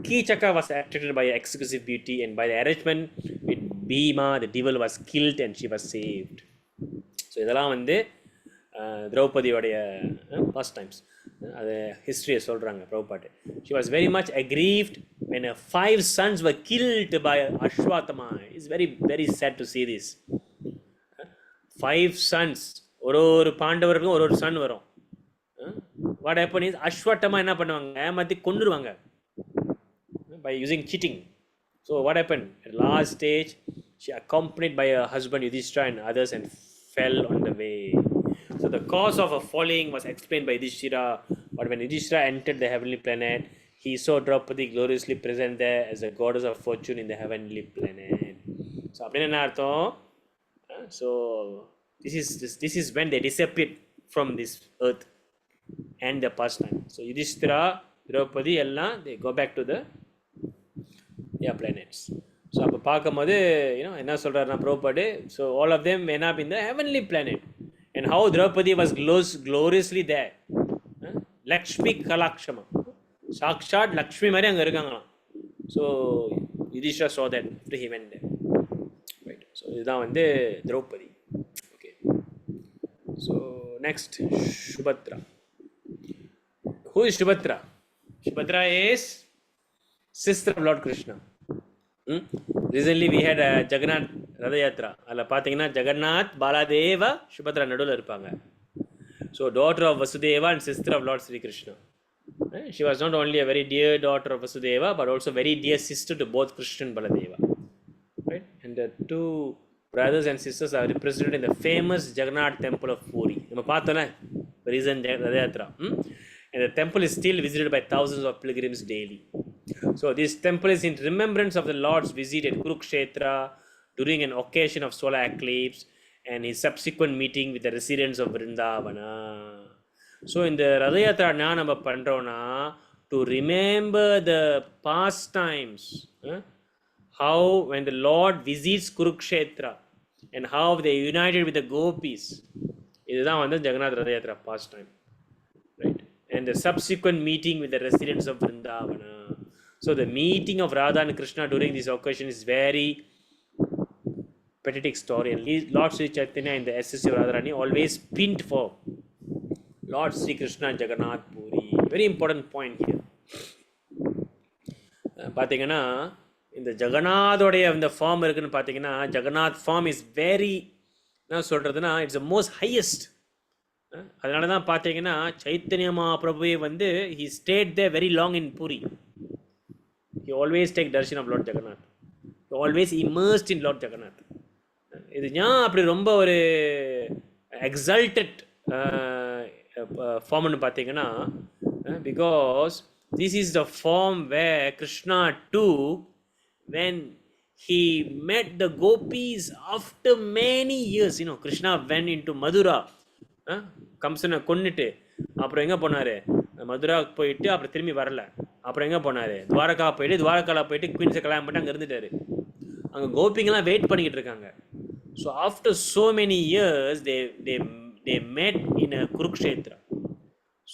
Kichaka was attracted by her exquisite beauty, and by the arrangement with Bhima, the devil was killed and she was saved. So இதெல்லாம் வந்து திரௌபதியோடைய past times, அது ஹிஸ்ட்ரியை சொல்கிறாங்க Prabhupada. She was very much aggrieved when her 5 sons were killed by Ashwatthama. It's very very sad to see this. 5 sons, ஒரு பாண்டவருக்கும் ஒரு Sun வரும். What happen is, அஸ்வத்தமா என்ன பண்ணுவாங்க, ஏமாற்றி கொண்டுருவாங்க by using cheating. So what happened at last stage, she accompanied by her husband Yudhishthira and others and fell on the way. So the cause of her falling was explained by Yudhishthira, but when Yudhishthira entered the heavenly planet, he saw Draupadi gloriously present there as a goddess of fortune in the heavenly planet. So அப்படின்னா என்ன அர்த்தம், so this is when they disappeared from this earth and the past time. So Yudhishthira, Draupadi எல்லாம் they go back to the planets. So அப்போ பார்க்கும்போது என்ன சொல்கிறாருன்னா Prabhupada, so all of them end up in the heavenly planet. And how Draupadi was gloriously there. Lakshmi Kalakshama. Sakshat Lakshmi மாதிரி அங்கே இருக்காங்களாம். So Yudhishthira saw that after he went there. Right. So இதுதான் வந்து Draupadi. Okay. So next Subhadra. Who is Subhadra? Subhadra is sister of Lord Krishna. Recently we had a Jagannath Radha-yatra. அதில் பார்த்தீங்கன்னா ஜெகநாத், பாலாதேவா, சுபத்ரா நடுவில் இருப்பாங்க. So daughter of Vasudeva and sister of lord Sri Krishna. She was not only a very dear daughter of Vasudeva, but also very dear sister to both Krishna and Baladeva. Right? And the two brothers and sisters are represented in the famous Jagannath temple of Puri. நம்ம பார்த்தோம்ல recent Radha-yatra. And the temple is still visited by thousands of pilgrims daily. So this temple is in remembrance of the Lord's visit at Kurukshetra during an occasion of solar eclipse and his subsequent meeting with the residents of Vrindavana. So in the Radha-yatra நம்ம பண்றோம்னா to remember the past times, how when the Lord visits Kurukshetra and how they united with the gopis. இதுதான் வந்து Jagannath ரதயாத்ரா past time. Right? And the subsequent meeting with the residents of Vrindavana. So the meeting of Radha and Krishna during this occasion is very pathetic story. And Lord Sri Chaitanya in the SSC of Radharani always pinned for Lord Sri Krishna Jagannath Puri. Very important point here. பார்த்தீங்கன்னா இந்த ஜெகநாதோடைய இந்த form இருக்குன்னு பார்த்தீங்கன்னா Jagannath form is very, என்ன சொல்கிறதுனா it's the most highest. அதனால தான் பார்த்தீங்கன்னா சைத்தன்ய மகாபிரபுவே வந்து he stayed there very long in Puri. He always take darshan of Lord Jagannath. He always immersed in Lord Jagannath. இது ஏன் அப்படி ரொம்ப ஒரு எக்ஸல்டட் ஃபார்ம்னு பார்த்தீங்கன்னா, because this is the form where Krishna took when he met the gopis after many years. Krishna went into Madura. கம்சனை கொன்னுட்டு அப்புறம் எங்கே போனார், மதுராவுக்கு போயிட்டு அப்புறம் திரும்பி வரல. அப்புறம் எங்கே போனார், துவாரகா போயிட்டு, துவாரகாவில் போயிட்டு குவீன்ஸை கல்யாணம் பண்ணிட்டு அங்கே இருந்துட்டார். அங்கே கோபிங்கெல்லாம் வெயிட் பண்ணிக்கிட்டு இருக்காங்க. So after so many years they met in a Kurukshetra.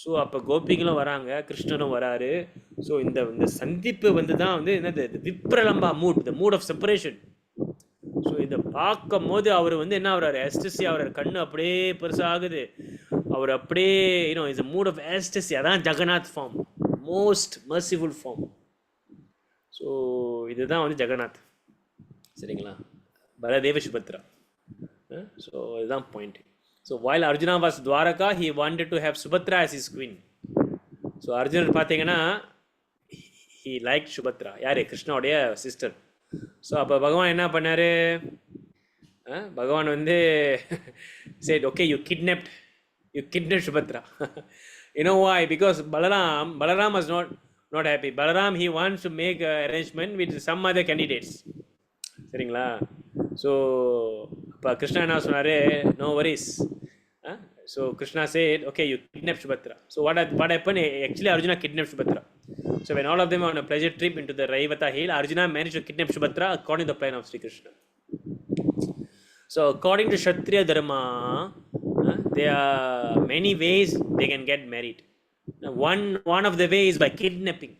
So அப்போ கோபிகளும் வராங்க, கிருஷ்ணனும் வராரு. ஸோ இந்த சந்திப்பு வந்து தான் வந்து என்னது vipralambha mood, the mood of separation. So இதை பார்க்கும் போது அவர் வந்து என்ன ஆகிறாரு, எஸ்டசி ஆகிறார், கண்ணு அப்படியே பெருசாகுது, அவர் அப்படியே is a mood of ecstasy. அதான் Jagannath form, most merciful form. So இதுதான் வந்து ஜெகநாத். சரிங்களா? Baladeva Subhadra. So இதுதான் point. So while Arjuna was Dwaraka, he wanted to have Subhadra as his queen. So Arjuna பார்த்தீங்கன்னா he liked Subhadra. யாரு? கிருஷ்ணாவுடைய sister. So அப்போ பகவான் என்ன பண்ணார்? பகவான் வந்து said, okay, you kidnapped Subhadra. You know why? Because Balaram was not happy. Balaram, he wants to make an arrangement with some other candidates. சரிங்களா? So அப்போ கிருஷ்ணா என்ன சொன்னார்? No worries. So Krishna said, okay, you kidnapped Subhadra. So what happened? Actually, Arjuna kidnapped Subhadra. So when all of them were on a pleasure trip into the Raivata hill, Arjuna managed to kidnap Subhadra according to the plan of Sri Krishna. So according to Kshatriya Dharma, there are many ways they can get married. Now, one of the ways is by kidnapping.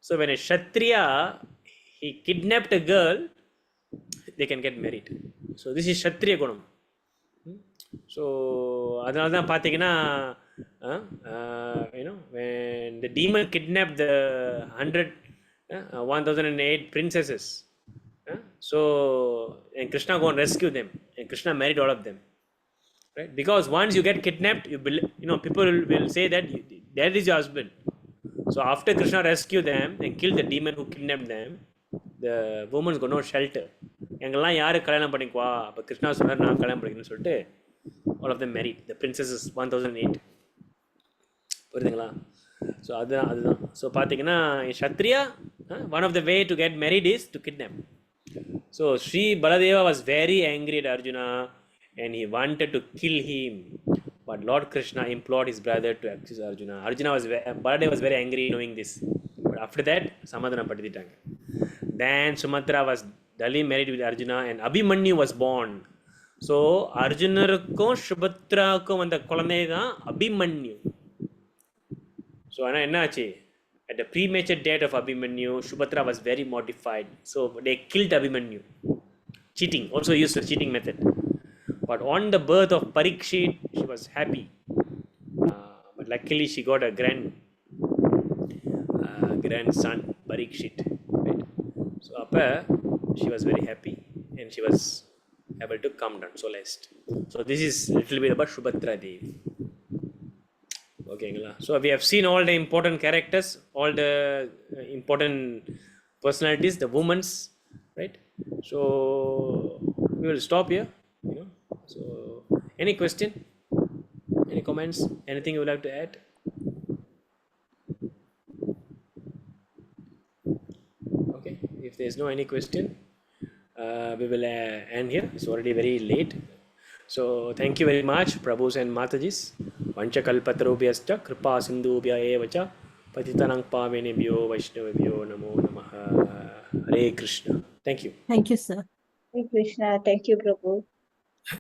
So when a Kshatriya, he kidnapped a girl, they can get married. So this is Kshatriya Gunam. So அதனால தான் பார்த்தீங்கன்னா when the demon kidnapped the 1008 princesses, so and Krishna go and rescue them, and Krishna married all of them, right? Because once you get kidnapped, people will say that that is your husband. So after Krishna rescued them and killed the demon who kidnapped them, the women got no shelter. எங்கெல்லாம் யார் கல்யாணம் பண்ணிக்குவா? அப்போ கிருஷ்ணா சொன்னார், நான் கல்யாணம் பண்ணிக்கணும்னு சொல்லிட்டு all of them married. The princesses 1008. புரியுதுங்களா? ஸோ அதுதான். ஸோ பார்த்தீங்கன்னா Kshatriya, one of the way to get married is to kidnap. So Sri Baladeva was very angry at Arjuna and he wanted to kill him. But Lord Krishna implored his brother to accuse Arjuna. Baladeva was very angry knowing this. But after that, Samadhana padititaanga. Then Sumatra was duly married with Arjuna and Abhimanyu was born. So அர்ஜுனருக்கும் சுபத்ராவுக்கும் வந்த குழந்தை தான் Abhimanyu. So ஆனால் என்ன ஆச்சு? At the premature death of Abhimanyu, Subhadra was very mortified. So they killed Abhimanyu. Cheating, also used the cheating method. But on the birth of Parikshit, she was happy. But luckily she got a grandson, Parikshit. Right? So appa, she was very happy and she was able to come down, solaced. So this is little bit about Subhadra Devi. Okay, so we have seen all the important characters, all the important personalities, the women's, right? So we will stop here. So any question, any comments, anything you would like to add? Okay, if there is no any question, we will end here. It's already very late. So thank you very much, Prabhus and Matajis. Vanchakalpatarubhyascha kripa sindhubhya evacha patitanang pavenebhyo vaishnavebhyo namo namaha. Hare Krishna. Thank you. Thank you, sir. Hare Krishna. Thank you, Prabhu.